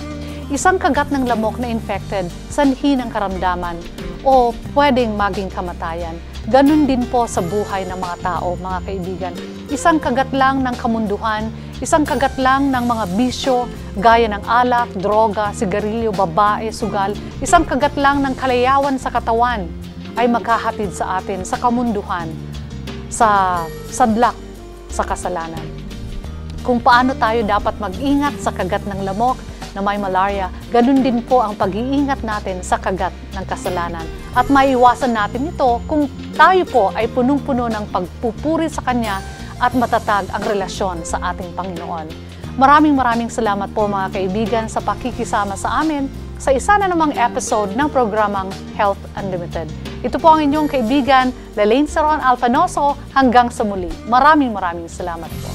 Isang kagat ng lamok na infected, sanhi ng karamdaman o pwedeng maging kamatayan. Ganun din po sa buhay ng mga tao, mga kaibigan. Isang kagat lang ng kamunduhan, isang kagat lang ng mga bisyo, gaya ng alak, droga, sigarilyo, babae, sugal, isang kagat lang ng kalayawan sa katawan ay maghahatid sa atin sa kamunduhan, sa sadlak, sa kasalanan. Kung paano tayo dapat mag-ingat sa kagat ng lamok na may malaria, ganun din po ang pag-iingat natin sa kagat ng kasalanan. At maiwasan natin ito kung tayo po ay punong-puno ng pagpupuri sa Kanya at matatag ang relasyon sa ating Panginoon. Maraming salamat po mga kaibigan sa pakikisama sa amin sa isa na namang episode ng programang Health Unlimited. Ito po ang inyong kaibigan, Lelaine Saron Alfanoso, hanggang sa muli. Maraming salamat po.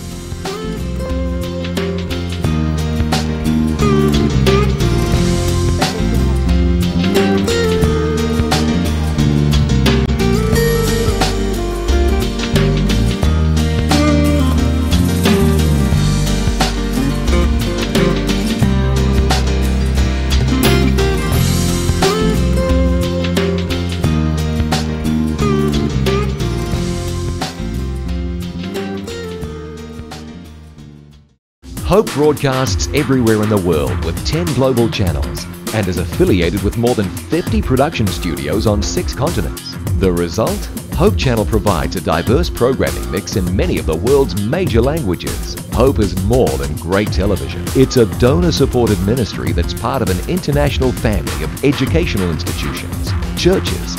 Hope broadcasts everywhere in the world with 10 global channels and is affiliated with more than 50 production studios on 6 continents. The result? Hope Channel provides a diverse programming mix in many of the world's major languages. Hope is more than great television. It's a donor-supported ministry that's part of an international family of educational institutions, churches,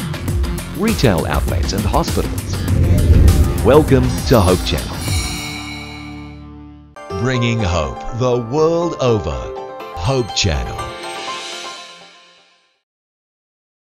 retail outlets and hospitals. Welcome to Hope Channel. Bringing hope the world over. Hope Channel.